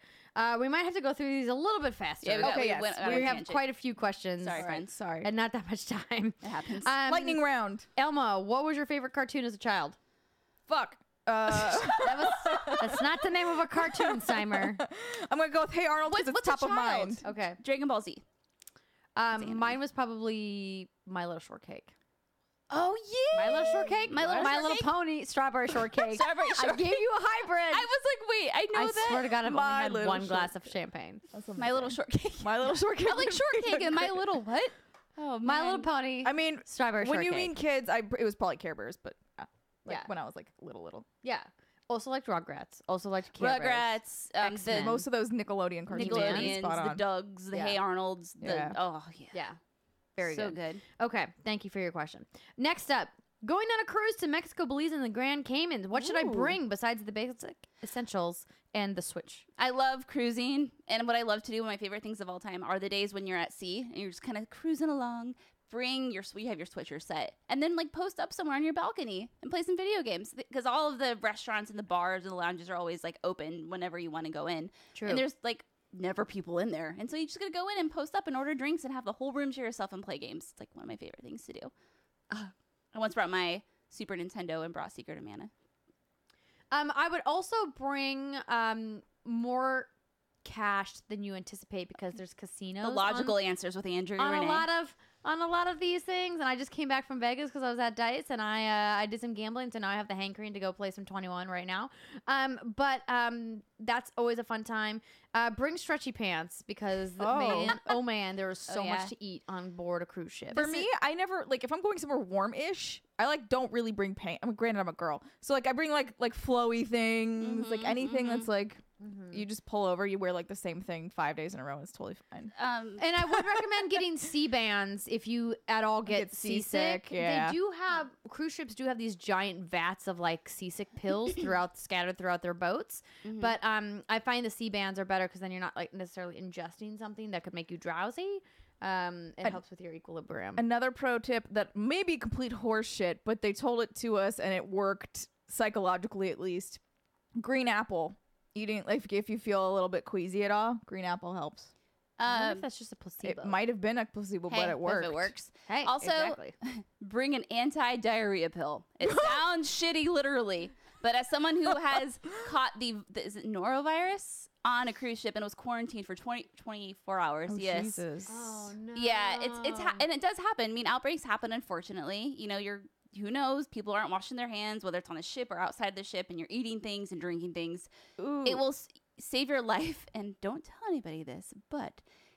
We might have to go through these a little bit faster. Yeah, we have quite a few questions. Sorry, friends. Sorry. And not that much time. It happens. Lightning round. Elmo, what was your favorite cartoon as a child? Fuck. That's not the name of a cartoon, Simer. I'm gonna go with Hey Arnold because it's top of mind. Okay. Dragon Ball Z. Mine was probably My Little Shortcake. Oh yeah, My Little Shortcake. My Little Pony. Strawberry Shortcake. Strawberry I gave you a hybrid. I was like, wait, I know that. I swear to God, I've only My had Little one glass of champagne. My Little Shortcake. My Little Shortcake. I like shortcake and My Little what? Oh, My Little Pony. I mean, Strawberry when Shortcake. you mean kids, it was probably Care Bears, but yeah, when I was like little. Yeah. Also liked Rugrats. Also liked Care Rugrats. X-Men. Most of those Nickelodeon cartoons. Nickelodeons, the Dougs, the Hey Arnolds. Oh yeah. Yeah. Very so good. Okay. Thank you for your question. Next up. Going on a cruise to Mexico, Belize, and the Grand Caymans. What should I bring besides the basic essentials and the Switch? I love cruising, and what I love to do, one of my favorite things of all time, are the days when you're at sea and you're just kind of cruising along. You have your Switch or set, and then like post up somewhere on your balcony and play some video games because all of the restaurants and the bars and the lounges are always like open whenever you want to go in. True. And there's like never people in there, and so you just gotta go in and post up and order drinks and have the whole room to yourself and play games. It's like one of my favorite things to do. I once brought my Super Nintendo and brought Secret of Mana. I would also bring more cash than you anticipate because there's casinos. The logical answers with Andrew on Renee. a lot of these things, and I just came back from Vegas because I was at Dice and I did some gambling, so now I have the hankering to go play some 21 right now. But that's always a fun time. Bring stretchy pants because man, there is so much to eat on board a cruise ship. For me, I never if I'm going somewhere warm-ish, I don't really bring pants. Granted, I'm a girl, so I bring like flowy things, anything that's like. You just pull over, you wear like the same thing 5 days in a row, it's totally fine. And I would recommend getting sea bands if you at all get seasick. Yeah. Cruise ships do have these giant vats of like seasick pills scattered throughout their boats. But I find the sea bands are better because then you're not like necessarily ingesting something that could make you drowsy. It helps with your equilibrium. Another pro tip that may be complete horse shit, but they told it to us and it worked psychologically at least. Green apple. Eating, if you feel a little bit queasy at all, green apple helps. I wonder if that's just a placebo. It might have been a placebo, but it worked. If it works. Hey, also, exactly. Bring an anti-diarrhea pill. It sounds shitty, literally, but as someone who has caught is it norovirus on a cruise ship and was quarantined for 24 hours. Oh, yes. Jesus. Oh no. Yeah, and it does happen. I mean, outbreaks happen, unfortunately. Who knows? People aren't washing their hands, whether it's on the ship or outside the ship, and you're eating things and drinking things. Ooh. It will save your life. And don't tell anybody this, but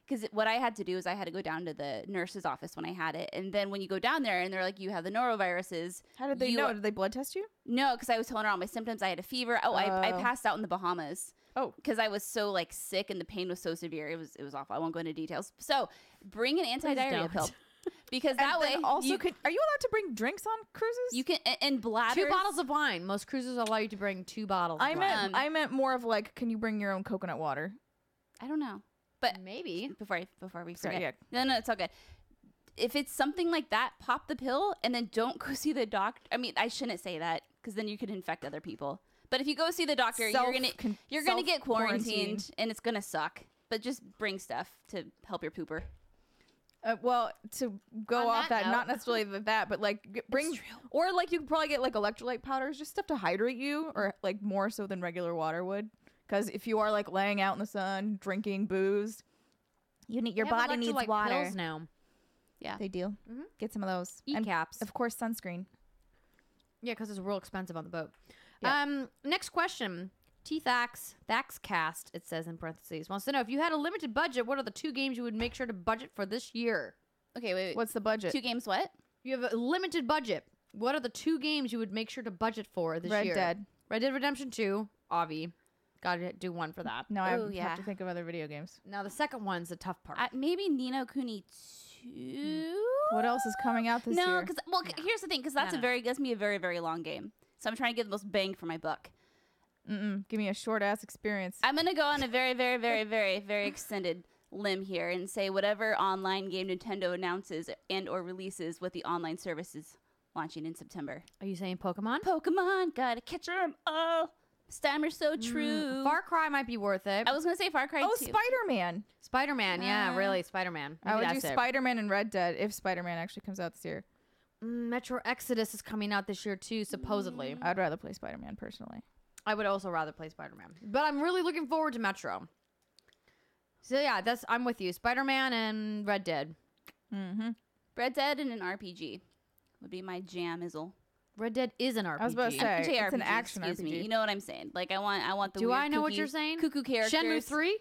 because what I had to do is I had to go down to the nurse's office when I had it. And then when you go down there and they're like, you have the noroviruses. How did they know? Did they blood test you? No, because I was telling her all my symptoms. I had a fever. I passed out in the Bahamas. Oh, because I was so sick and the pain was so severe. It was awful. I won't go into details. So bring an anti-diarrhea pill. Because that way, also, are you allowed to bring drinks on cruises? You can, and bladders. 2 bottles of wine. Most cruises allow you to bring 2 bottles. I meant more of can you bring your own coconut water? I don't know, but maybe before we forget. Yeah. No, it's all good. if it's something like that, pop the pill and then don't go see the doctor. I mean, I shouldn't say that because then you could infect other people. But if you go see the doctor, you're gonna get quarantined and it's gonna suck. But just bring stuff to help your pooper. Well, to go off that, not necessarily that, but like bring, or like you could probably get like electrolyte powders, just stuff to hydrate you, or like more so than regular water would. Because if you are like laying out in the sun, drinking booze, your body needs water. Pills now. Yeah, they do. Mm-hmm. Get some of those. And caps, of course, sunscreen. Yeah, because it's real expensive on the boat. Yeah. Next question. Thaxcast, it says in parentheses, wants to know if you had a limited budget, what are the 2 games you would make sure to budget for this year? Okay, wait. What's the budget? 2 games what? You have a limited budget. What are the 2 games you would make sure to budget for this year? Red Dead Redemption 2, Avi. Gotta do one for that. No, I have to think of other video games. Now, the second one's the tough part. Maybe Ni no Kuni 2? What else is coming out this year? No, because, here's the thing, because that's gonna be a very, very long game. So I'm trying to get the most bang for my buck. Give me a short-ass experience. I'm going to go on a very, very, very, very, very extended limb here and say whatever online game Nintendo announces and or releases with the online services launching in September. Are you saying Pokemon? Pokemon, gotta catch 'em all. Steimer's so true. Far Cry might be worth it. I was going to say Far Cry 2. Oh, Spider-Man. Spider-Man, yeah, really, Spider-Man. I would do Spider-Man and Red Dead if Spider-Man actually comes out this year. Metro Exodus is coming out this year too, supposedly. I'd rather play Spider-Man personally. I would also rather play Spider-Man. But I'm really looking forward to Metro. So yeah, I'm with you. Spider-Man and Red Dead. Mm-hmm. Red Dead and an RPG would be my jam-izzle. Red Dead is an RPG. I was about to say, it's an action excuse RPG. me. You know what I'm saying? Like I want the Do weird I know kooky, what you're saying? Cuckoo characters. Shenmue 3?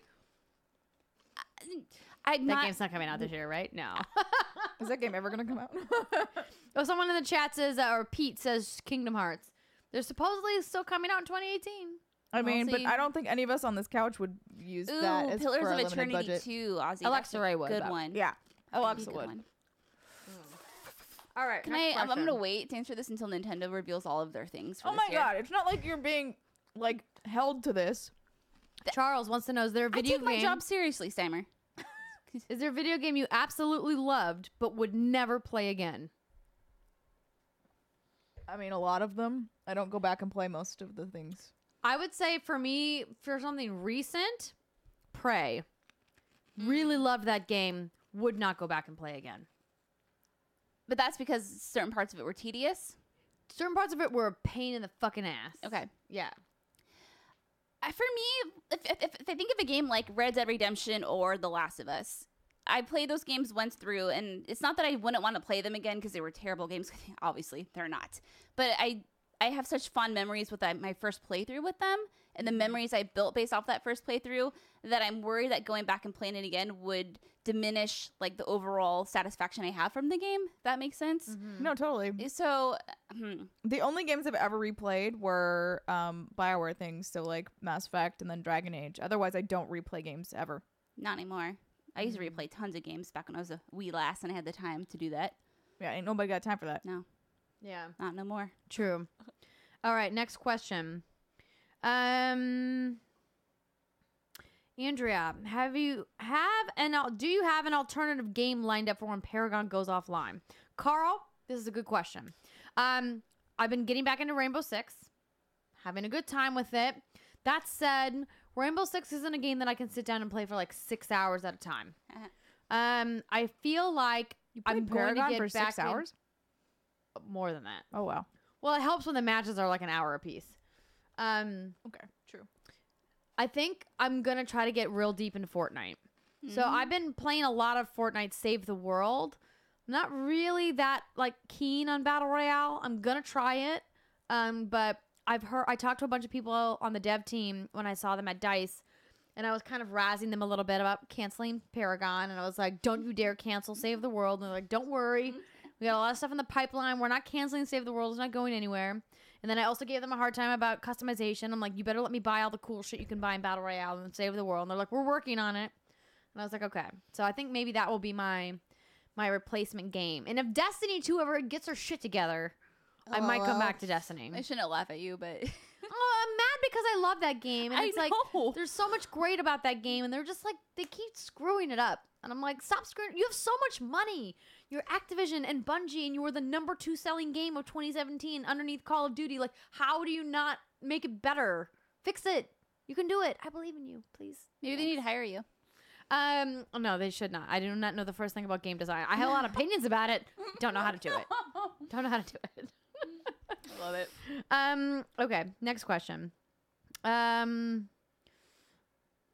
That game's not coming out this year, right? No. Is that game ever going to come out? Oh, someone in the chat says, or Pete says Kingdom Hearts. They're supposedly still coming out in 2018. I mean, but I don't think any of us on this couch would use that as Pillars for of a limited Eternity budget. 2, Ozzy. Alexa Ray would. Good one. Yeah. Alexa would. All right. I'm going to wait to answer this until Nintendo reveals all of their things for Oh this my year. God. It's not like you're being, like, held to this. Charles wants to know, is there a video I take my job seriously, Steimer. Is there a video game you absolutely loved but would never play again? I mean, a lot of them. I don't go back and play most of the things. I would say for me, for something recent, Prey. Really loved that game. Would not go back and play again. But that's because certain parts of it were tedious? Certain parts of it were a pain in the fucking ass. Okay. Yeah. For me, if I think of a game like Red Dead Redemption or The Last of Us, I played those games once through, and it's not that I wouldn't want to play them again because they were terrible games. Obviously, they're not. But I have such fond memories with my first playthrough with them, and the memories I built based off that first playthrough, that I'm worried that going back and playing it again would diminish like the overall satisfaction I have from the game. If that makes sense. Mm-hmm. No, totally. So the only games I've ever replayed were BioWare things, so like Mass Effect and then Dragon Age. Otherwise, I don't replay games ever. Not anymore. I used to replay tons of games back when I was a wee lass and I had the time to do that. Yeah, ain't nobody got time for that. No. Yeah. Not no more. True. All right, next question. Andrea, do you have an alternative game lined up for when Paragon goes offline? Carl, this is a good question. I've been getting back into Rainbow Six, having a good time with it. That said, Rainbow Six isn't a game that I can sit down and play for like 6 hours at a time. I feel like I'm going to get for back 6 hours. More than that. Oh wow. Well, it helps when the matches are like an hour apiece. Okay, true. I think I'm going to try to get real deep into Fortnite. Mm-hmm. So I've been playing a lot of Fortnite Save the World. I'm not really that like keen on Battle Royale. I'm going to try it. But I talked to a bunch of people on the dev team when I saw them at DICE, and I was kind of razzing them a little bit about canceling Paragon. And I was like, don't you dare cancel Save the World. And they're like, don't worry. We got a lot of stuff in the pipeline. We're not canceling Save the World. It's not going anywhere. And then I also gave them a hard time about customization. I'm like, you better let me buy all the cool shit you can buy in Battle Royale and Save the World. And they're like, we're working on it. And I was like, okay. So I think maybe that will be my replacement game. And if Destiny 2 ever gets her shit together, I might come back to Destiny. I shouldn't laugh at you, but I'm mad because I love that game, and I it's like know. there's so much great about that game, and they're just like they keep screwing it up, and I'm like, stop screwing. You have so much money. You're Activision and Bungie, and you were the #2 selling game of 2017 underneath Call of Duty. Like, how do you not make it better? Fix it. You can do it. I believe in you. Please. Maybe they need to hire you. No, they should not. I do not know the first thing about game design. I have a lot of opinions about it. Don't know how to do it. Don't know how to do it. I love it. Okay, next question.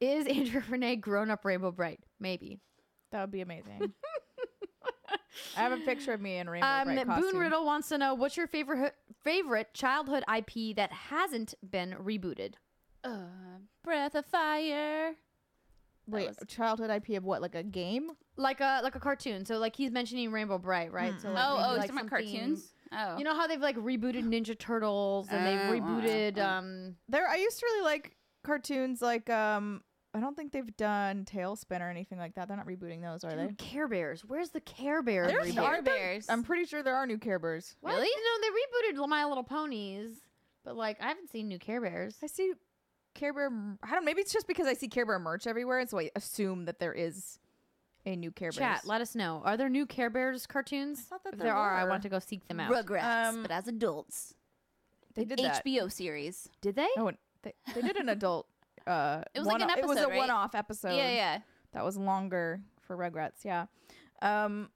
Is Andrew Renee grown up Rainbow Bright? Maybe. That would be amazing. I have a picture of me in Rainbow Bright costume. Boone Riddle wants to know, what's your favorite childhood IP that hasn't been rebooted? Breath of Fire. Wait, childhood IP of what? Like a game? Like a cartoon. So like he's mentioning Rainbow Bright, right? So like maybe, like some cartoons. Oh, You know how they've like rebooted Ninja Turtles and they've rebooted There, I used to really like cartoons like I don't think they've done Tailspin or anything like that. They're not rebooting those, are they? Care Bears. Where's the Care Bears? There's reboot? Care Bears. I'm pretty sure there are new Care Bears. What? Really? No, they rebooted My Little Ponies, but like I haven't seen new Care Bears. I see Care Bear. I don't. Maybe it's just because I see Care Bear merch everywhere, and so I assume that there is a new Care Bears. Chat, let us know. Are there new Care Bears cartoons? I thought that If there there are, I were. want to go seek them out. Rugrats, but as adults. They did that. HBO series. Did they? Oh, they did an adult. It was like an It was a episode, right? one-off episode. Yeah. That was longer for Rugrats. Yeah. But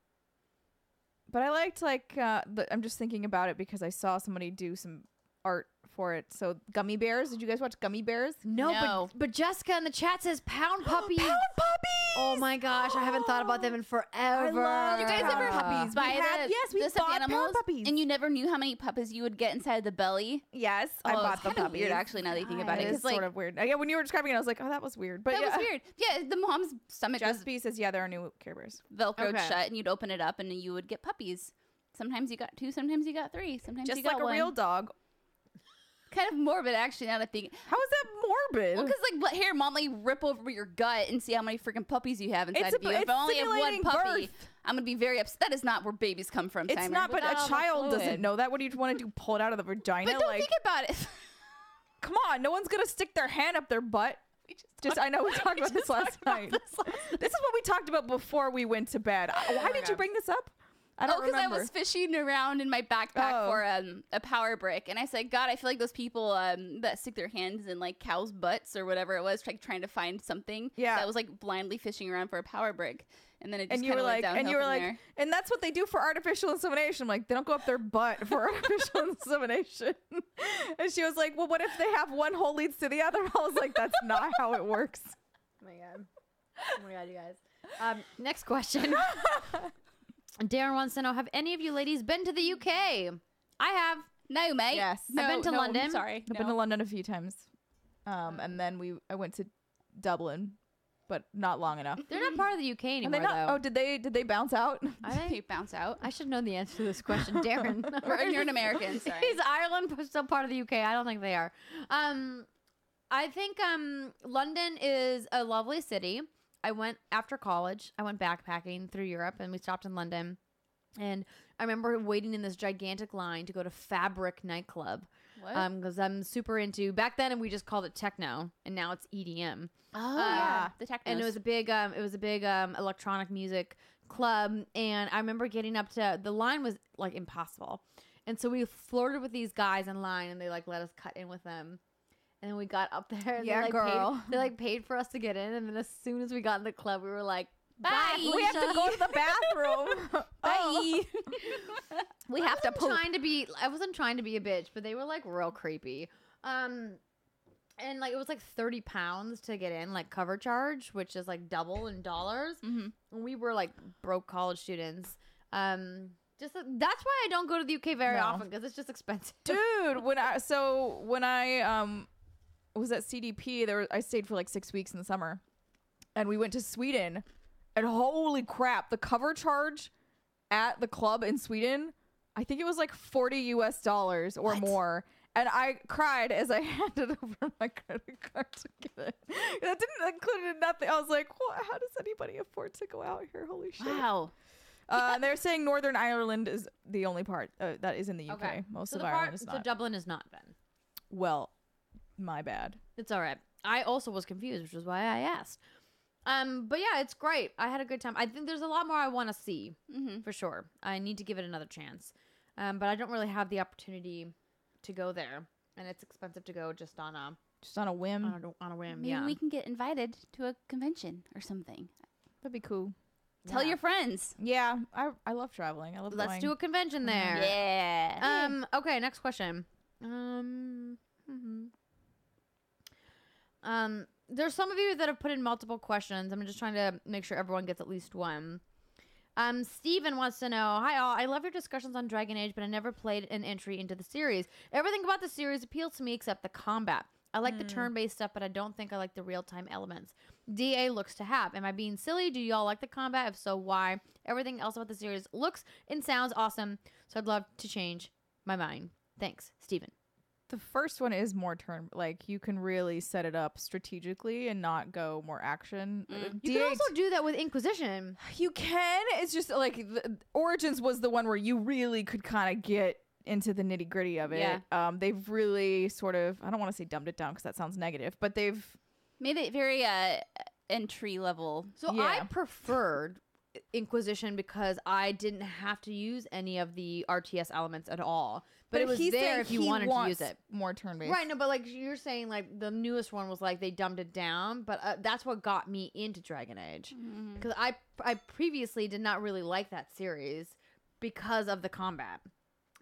I liked I'm just thinking about it because I saw somebody do some art for it. So Gummy Bears. Did you guys watch Gummy Bears? No. But Jessica in the chat says Pound Puppies. Pound Puppies. Oh my gosh, I haven't thought about them in forever. love You guys Pound ever Puppies. buy We the stuffed bought animals, Pound Puppies. and you never knew how many puppies you would get inside the belly? Yes, I bought it's the kinda puppies. weird, actually, now that you think about it. It is 'cause, like, sort of weird. Yeah, when you were describing it, I was like, oh, that was weird. But that yeah. was weird. Yeah, the mom's stomach was Jess says, yeah, there are new Care Bears. Velcroed Okay. shut, and you'd open it up, and you would get puppies. Sometimes you got 2, sometimes you got 3, sometimes Just you got like a 1. real dog. Kind of morbid, actually, now that I think. How is that morbid? Well, because, like, here, mom, let you rip over your gut and see how many freaking puppies you have inside of you. If it's I only have one simulating puppy, birth. I'm going to be very upset. That is not where babies come from, It's Simon. not, but Without all a the child fluid. doesn't know that. What do you want to do? Pull it out of the vagina? But don't like, think about it. come on, no one's gonna stick their hand up their butt. I know we talked about this last night. This is what we talked about before we went to bed. Why did you bring this up? I don't because I remember. was fishing around in my backpack for a power brick, and I said, God, I feel like those people that stick their hands in like cows' butts or whatever it was, like trying to find something. Yeah. So I was like blindly fishing around for a power brick, and then it just and you were kinda went like, downhill from there. and that's what they do for artificial insemination. I'm like, they don't go up their butt for artificial insemination. And she was like, well, what if they have one hole leads to the other? I was like, that's not how it works. Oh my god, you guys. Next question. Darren wants to know, have any of you ladies been to the UK? I have. No, mate. Yes. No, I've been to no, London. I'm sorry. I've been to London a few times. And then I went to Dublin, but not long enough. They're not part of the UK And anymore, they not, though. oh, did they bounce out? Are they? They bounce out. I should know the answer to this question, Darren. You're an American. Sorry. Is Ireland still part of the UK? I don't think they are. I think London is a lovely city. I went after college. I went backpacking through Europe, and we stopped in London. And I remember waiting in this gigantic line to go to Fabric nightclub. What? Because I'm super into, back then we just called it techno, and now it's EDM. Oh, yeah. The technos. And it was a big electronic music club, and I remember getting up to, the line was like impossible, and so we flirted with these guys in line, and they like let us cut in with them, and then we got up there, and Yeah, girl. they paid for us to get in, and then as soon as we got in the club, we were like, bye, We have to go to the bathroom. Bye. We have to I wasn't trying to be a bitch, but they were like real creepy. And like it was like £30 to get in, like cover charge, which is like double in dollars. Mm-hmm. And we were like broke college students. That's why I don't go to the UK very No. often, because it's just expensive. Dude, when I was at CDP, I stayed for like 6 weeks in the summer, and we went to Sweden, and holy crap, the cover charge at the club in Sweden, I think it was like $40 or more. And I cried as I handed over my credit card to get it. That didn't include nothing. I was like, what? How does anybody afford to go out here? Holy shit. Wow. And they're saying Northern Ireland is the only part that is in the UK. Okay. Most So of the Ireland part, is so not. Dublin is not then. Well, My bad. It's all right. I also was confused, which is why I asked. But yeah, it's great. I had a good time. I think there's a lot more I want to see, for sure. I need to give it another chance. But I don't really have the opportunity to go there, and it's expensive to go just on a whim. On a whim, Maybe we can get invited to a convention or something. That'd be cool. Tell your friends. Yeah, I love traveling. I love Let's going. do a convention there. Yeah. Okay, next question. There's some of you that have put in multiple questions. I'm just trying to make sure everyone gets at least one. Steven wants to know, hi all, I love your discussions on Dragon Age, but I never played an entry into the series. Everything about the series appeals to me except the combat. I like the turn-based stuff, but I don't think I like the real-time elements. DA looks to have. Am I being silly? Do y'all like the combat? If so, why? Everything else about the series looks and sounds awesome, so I'd love to change my mind. Thanks, Steven. The first one is more turn. Like, you can really set it up strategically and not go more action. You can also do that with Inquisition. You can. It's just like Origins was the one where you really could kind of get into the nitty gritty of it. Yeah. They've really sort of, I don't want to say dumbed it down because that sounds negative, but they've made it very entry level. So I preferred Inquisition because I didn't have to use any of the RTS elements at all. But it was there if you wanted to use it. More turn-based. Right, no, but like you're saying, like the newest one was like they dumbed it down, but that's what got me into Dragon Age. Because I previously did not really like that series because of the combat.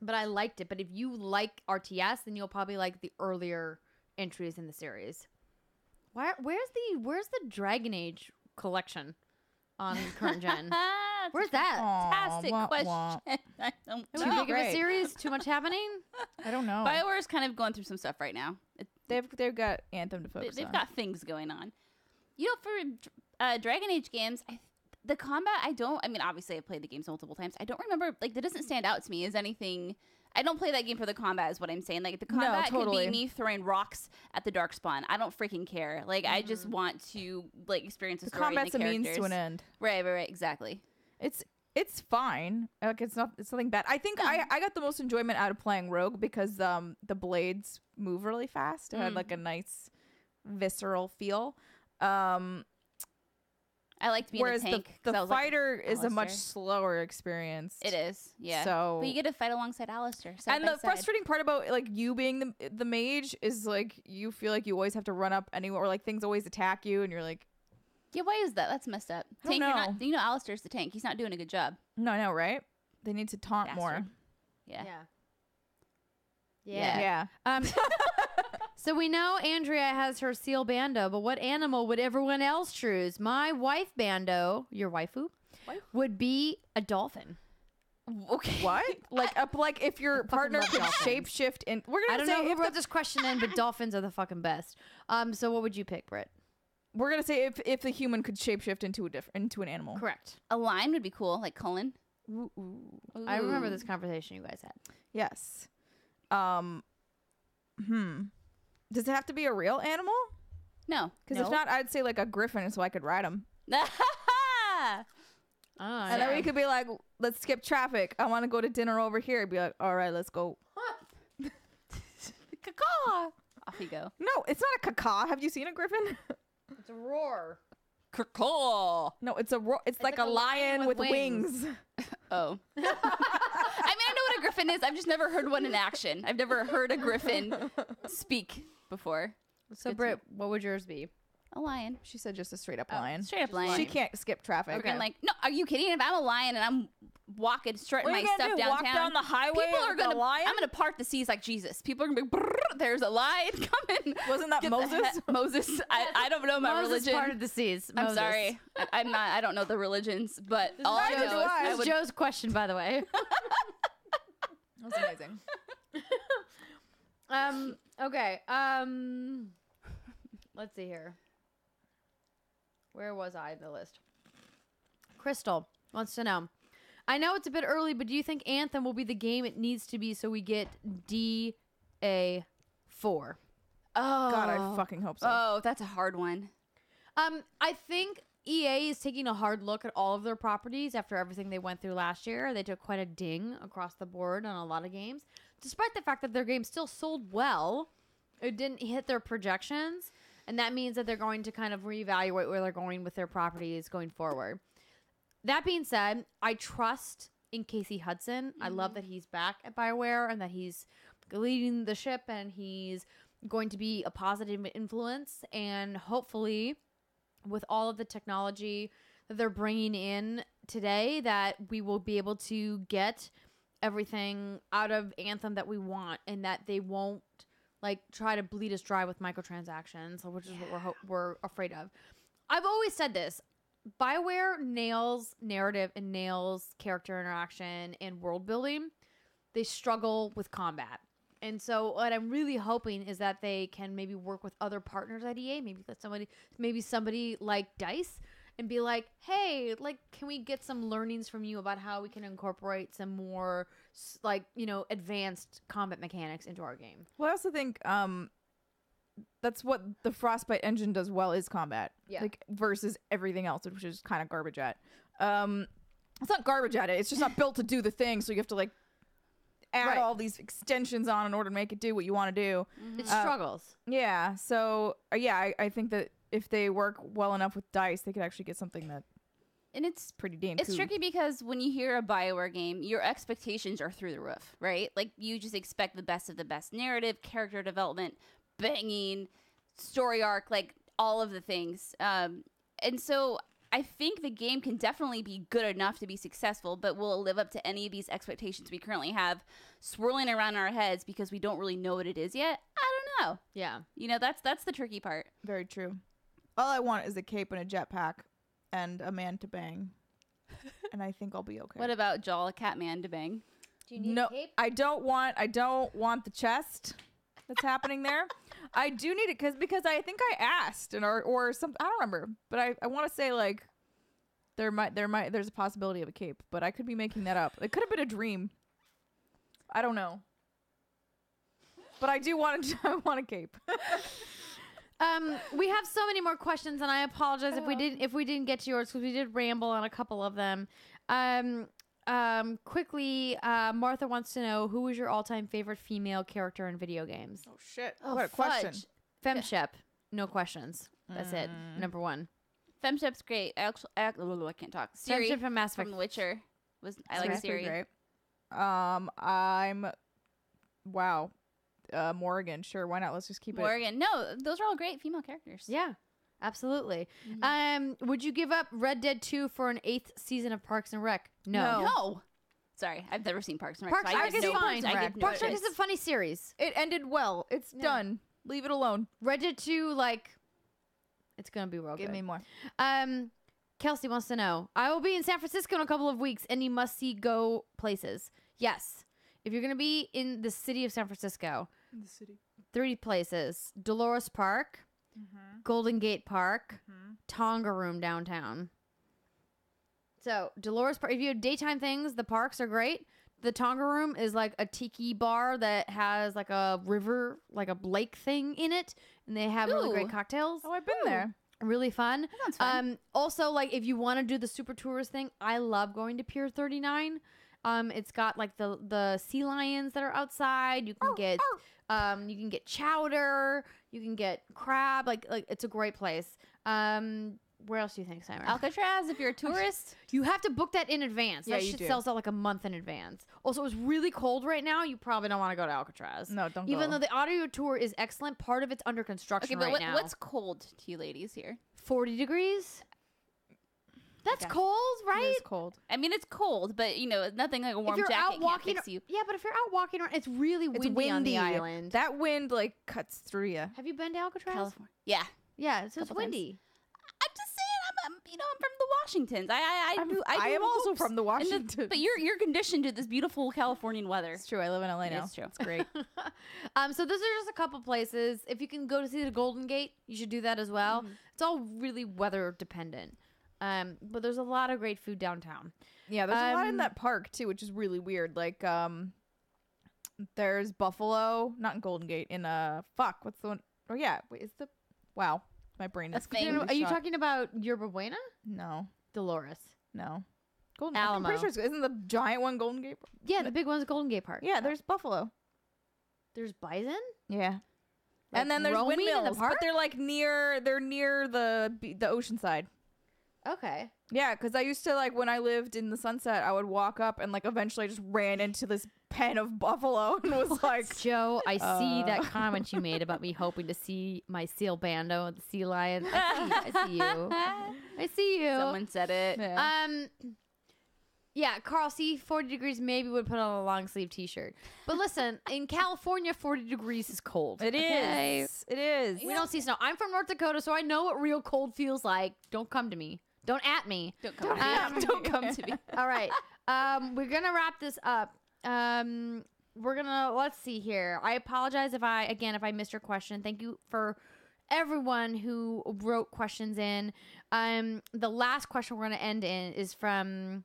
But I liked it. But if you like RTS, then you'll probably like the earlier entries in the series. Where's the Dragon Age collection on current gen? Where's that? Fantastic question. I don't Too know. big of a series? Too much happening? I don't know. BioWare's kind of going through some stuff right now. They've got Anthem to focus on. They've got things going on. You know, for Dragon Age games, the combat, obviously I've played the games multiple times. I don't remember, like, that doesn't stand out to me as anything. I don't play that game for the combat is what I'm saying. Like, the combat could be me throwing rocks at the Darkspawn. I don't freaking care. Like, I just want to, like, experience the story and the combat's a means to an end. Right, exactly. It's fine. Like, it's nothing bad. I think I got the most enjoyment out of playing Rogue because the blades move really fast. It had like a nice visceral feel. I liked being a tank. Whereas the fighter is a much slower experience. It is, yeah. So, but you get to fight alongside Alistair. And the frustrating part about like you being the mage is like you feel like you always have to run up anywhere, or like things always attack you, and you're like, yeah, why is that? That's messed up. I don't know. Alistair's the tank. He's not doing a good job. No, I know, right? They need to taunt more. Yeah. So we know Andrea has her seal bando, but what animal would everyone else choose? My wife bando, your waifu, would be a dolphin. Okay. What? Like if your partner could shapeshift in. We're gonna. I don't know who wrote this question in, but dolphins are the fucking best. So what would you pick, Britt? We're gonna say if the human could shapeshift into an animal. Correct. A lion would be cool, like Cullen. Ooh. I remember this conversation you guys had. Yes. Does it have to be a real animal? No. Because if not, I'd say like a griffin so I could ride him. And then we could be like, let's skip traffic. I want to go to dinner over here. I'd be like, all right, let's go. Caw. Off you go. No, it's not a caw. Have you seen a griffin? It's a roar. Caw. No, it's a roar. It's like a lion with wings. Oh. I know what a griffin is. I've just never heard one in action. I've never heard a griffin speak before. So, Britt, what would yours be? A lion. She said just a straight up lion. Straight up lion. She can't skip traffic. Okay. I'm like, no, are you kidding? If I'm a lion and I'm strutting my stuff downtown, walk down the highway. People are gonna. I'm gonna part the seas like Jesus. People are gonna be. There's a lion coming. Wasn't that Moses? Moses. I don't know my religion. Parted the seas. I'm sorry. I'm not. I don't know the religions, but all I know is Joe's question, by the way. That's amazing. Okay. Let's see here. Where was I in the list? Crystal wants to know. I know it's a bit early, but do you think Anthem will be the game it needs to be so we get DA4? Oh God, I fucking hope so. Oh, that's a hard one. I think EA is taking a hard look at all of their properties after everything they went through last year. They took quite a ding across the board on a lot of games, despite the fact that their games still sold well. it didn't hit their projections, and that means that they're going to kind of reevaluate where they're going with their properties going forward. That being said, I trust in Casey Hudson. I love that he's back at BioWare and that he's leading the ship and he's going to be a positive influence. And hopefully, with all of the technology that they're bringing in today, that we will be able to get everything out of Anthem that we want, and that they won't like try to bleed us dry with microtransactions, which is what we're afraid of. I've always said this. BioWare nails narrative and nails character interaction and world building. They struggle with combat. And so what I'm really hoping is that they can maybe work with other partners at EA, maybe somebody like DICE, and be like, hey, like, can we get some learnings from you about how we can incorporate some more, like, you know, advanced combat mechanics into our game? Well, I also think that's what the Frostbite engine does well, is combat. Yeah. Like, versus everything else, which is kind of garbage at. It's not garbage at it. It's just not built to do the thing, so you have to, like, add all these extensions on in order to make it do what you want to do. It struggles. Yeah. So, I think that if they work well enough with DICE, they could actually get something that And it's pretty damn It's cool. tricky because when you hear a BioWare game, your expectations are through the roof, right? Like, you just expect the best of the best narrative, character development, banging, story arc, like, all of the things. And so I think the game can definitely be good enough to be successful, but will it live up to any of these expectations we currently have swirling around our heads because we don't really know what it is yet? I don't know. Yeah. You know, that's the tricky part. Very true. All I want is a cape and a jetpack and a man to bang. And I think I'll be okay. What about Jaw, a Catman to bang? Do you need No, a cape? I don't want the chest that's happening there. I do need it because I think I asked or something. I don't remember, but I want to say, like, there's a possibility of a cape, but I could be making that up. It could have been a dream. I don't know. But I do want I want a cape. We have so many more questions, and I apologize if we didn't get to yours, because we did ramble on a couple of them. Quickly, Martha wants to know, who was your all-time favorite female character in video games? Oh shit! Oh, what a question. fudge. Femshep, no questions. That's it. Number one. Femshep's great. I can't talk. Siri Femshep from Mass Effect. from The Witcher I like That's Siri. pretty great. Morgan. Sure, why not? Let's just keep it. Morgan. No, those are all great female characters. Yeah, absolutely. Would you give up Red Dead 2 for an 8th season of Parks and Rec? No. No. Sorry, I've never seen Parks and Rec. Parks so I and give Rec is no fine. I give no Parks and Rec shits. is a funny series. It ended well. It's done. Leave it alone. Red Dead 2, like, it's gonna be real Give good. me more. Kelsey wants to know, I will be in San Francisco in a couple of weeks. Any must-see go places? Yes. If you're gonna be in the city of San Francisco, In the city. 3 places: Dolores Park, Golden Gate Park, Tonga Room downtown. So Dolores Park, if you have daytime things, the parks are great. The Tonga Room is like a tiki bar that has like a river, like a lake thing in it, and they have really great Ooh. cocktails. Oh, I've been there. Really fun. That sounds fun. Also, like, if you want to do the super tourist thing, I love going to Pier 39. It's got like the sea lions that are outside. You can get chowder. You can get crab. Like it's a great place. Where else do you think, Simon? Alcatraz, if you're a tourist. You have to book that in advance. Yeah, That you shit do. sells out like a month in advance. Also, it's really cold right now. You probably don't want to go to Alcatraz. No, don't Even go. though the audio tour is excellent, part of it's under construction Okay, but right now. what's cold to you ladies here? 40 degrees? That's Yeah. cold, right? It's cold. I mean, it's cold, but, you know, nothing like a If warm you're jacket out walking, can't fix you. yeah, but if you're out walking around, it's really windy, on the island. That wind like cuts through you. Have you been to Alcatraz? California. Yeah. Yeah, so it's Couple times. windy. I'm just saying, I'm from the Washingtons. I am do also hoops. from the And Washington. but you're conditioned to this beautiful Californian weather. It's true. I live in LA now. It's true. It's great. So those are just a couple places. If you can go to see the Golden Gate, you should do that as well. It's all really weather dependent. But there's a lot of great food downtown. Yeah, there's a lot in that park too, which is really weird. Like, there's Buffalo, not in Golden Gate. In what's the one? Oh yeah, wait, is the wow? My brain is. A thing. completely Are you shot. talking about Yerba Buena? No, Dolores. no. Golden. Alamo. I'm pretty sure isn't the giant one Golden Gate? Yeah, the big one's Golden Gate Park. Yeah, there's Buffalo. There's bison? Yeah. And then there's roaming in the windmills, park? but they're near the ocean side. Okay. Yeah, because I used to, like, when I lived in the Sunset, I would walk up and, like, eventually I just ran into this pen of buffalo and was like, Joe, I see that comment you made about me hoping to see my seal bando, the sea lion. I see you. I see you. Someone said it. yeah. Yeah, Carl, see, 40 degrees maybe would put on a long sleeve t-shirt. But listen, in California, 40 degrees is cold. It okay? is. It is. We don't see snow. I'm from North Dakota, so I know what real cold feels like. Don't come to me. Don't at me. Don't come to me. Don't come to me. All right. We're going to wrap this up. Let's see here. I apologize if I missed your question. Thank you for everyone who wrote questions in. The last question we're going to end in is from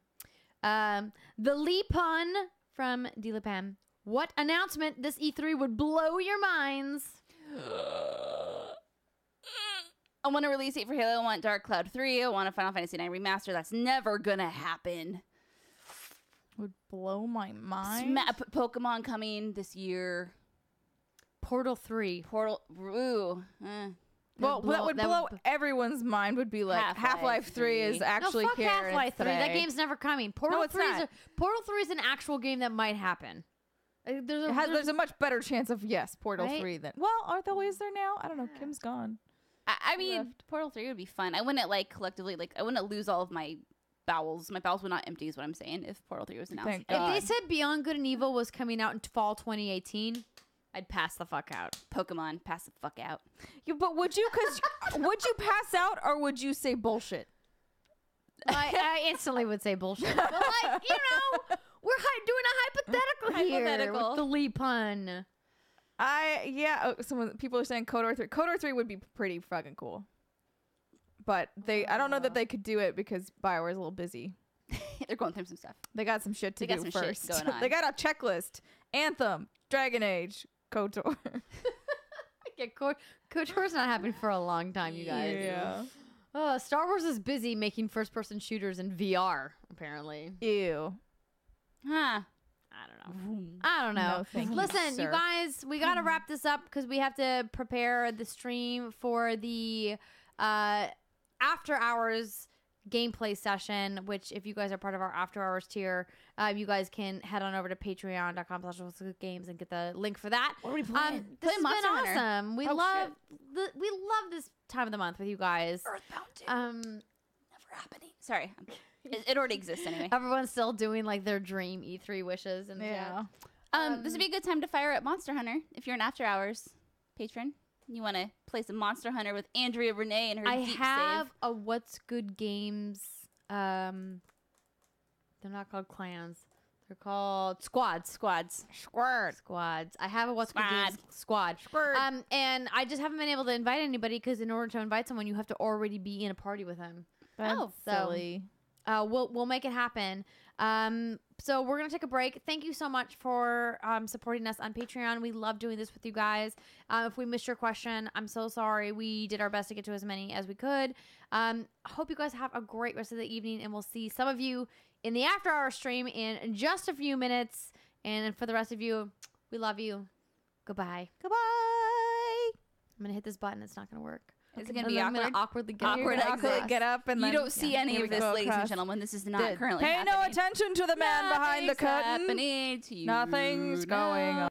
the Lee Pun from Dilipam. What announcement this E3 would blow your minds? I want a release date for Halo. I want Dark Cloud 3. I want a Final Fantasy 9 remaster. That's never gonna happen. Would blow my mind. Pokemon coming this year. Portal 3. Ooh. Well, that would blow everyone's mind. Would be like Half-Life 3 is actually fuck here Half-Life 3. today. That game's never coming. Portal 3 is an actual game that might happen. There's a much better chance of Portal Right? 3 than. Well, are there ways there now? I don't know. Kim's gone. I mean, Portal 3 would be fun. I wouldn't collectively I wouldn't lose all of my bowels. My bowels would not empty, is what I'm saying. If Portal 3 was announced, Thank If God. they said Beyond Good and Evil was coming out in fall 2018, I'd pass the fuck out. Pokemon, pass the fuck out. But would you? Because would you pass out or would you say bullshit? I instantly would say bullshit. But we're doing a hypothetical here Hypothetical. with the Lee Pun. People are saying KOTOR 3. KOTOR 3 would be pretty fucking cool. But I don't know that they could do it because BioWare's a little busy. They're going through some stuff. They got some shit to do first. Shit going on. They got a checklist. Anthem, Dragon Age, KOTOR. KOTOR's not happening for a long time, you guys. Yeah. Star Wars is busy making first-person shooters in VR, apparently. Ew. Huh. I don't know. No, thank you, Listen, sir. you guys, we got to wrap this up because we have to prepare the stream for the after hours gameplay session, which if you guys are part of our after hours tier, you guys can head on over to patreon.com/games and get the link for that. What are we playing? This has Monster been Hunter. awesome. We love this time of the month with you guys. Earthbound 2. Never happening. Sorry. It already exists anyway. Everyone's still doing like their dream E3 wishes and Yeah. This would be a good time to fire up Monster Hunter if you're an after hours patron. You want to play some Monster Hunter with Andrea Renee and her I deep have save. a What's Good Games. They're not called clans. They're called squads. Squads. I have a What's Good Games squad. And I just haven't been able to invite anybody because in order to invite someone, you have to already be in a party with them. That's silly. We'll make it happen. So we're gonna take a break. Thank you so much for supporting us on Patreon. We love doing this with you guys. If we missed your question, I'm so sorry. We did our best to get to as many as we could. Hope you guys have a great rest of the evening, and we'll see some of you in the after hour stream in just a few minutes. And for the rest of you, we love you. Goodbye. Goodbye. I'm gonna hit this button. It's not gonna work. Is it going to be I'm awkward? gonna awkwardly get Awkward exit. get up and You then, don't see any here of we this, go ladies and across. gentlemen. This is not currently Pay happening. no attention to the man behind the Nothing's curtain. happening to you. Nothing's going on.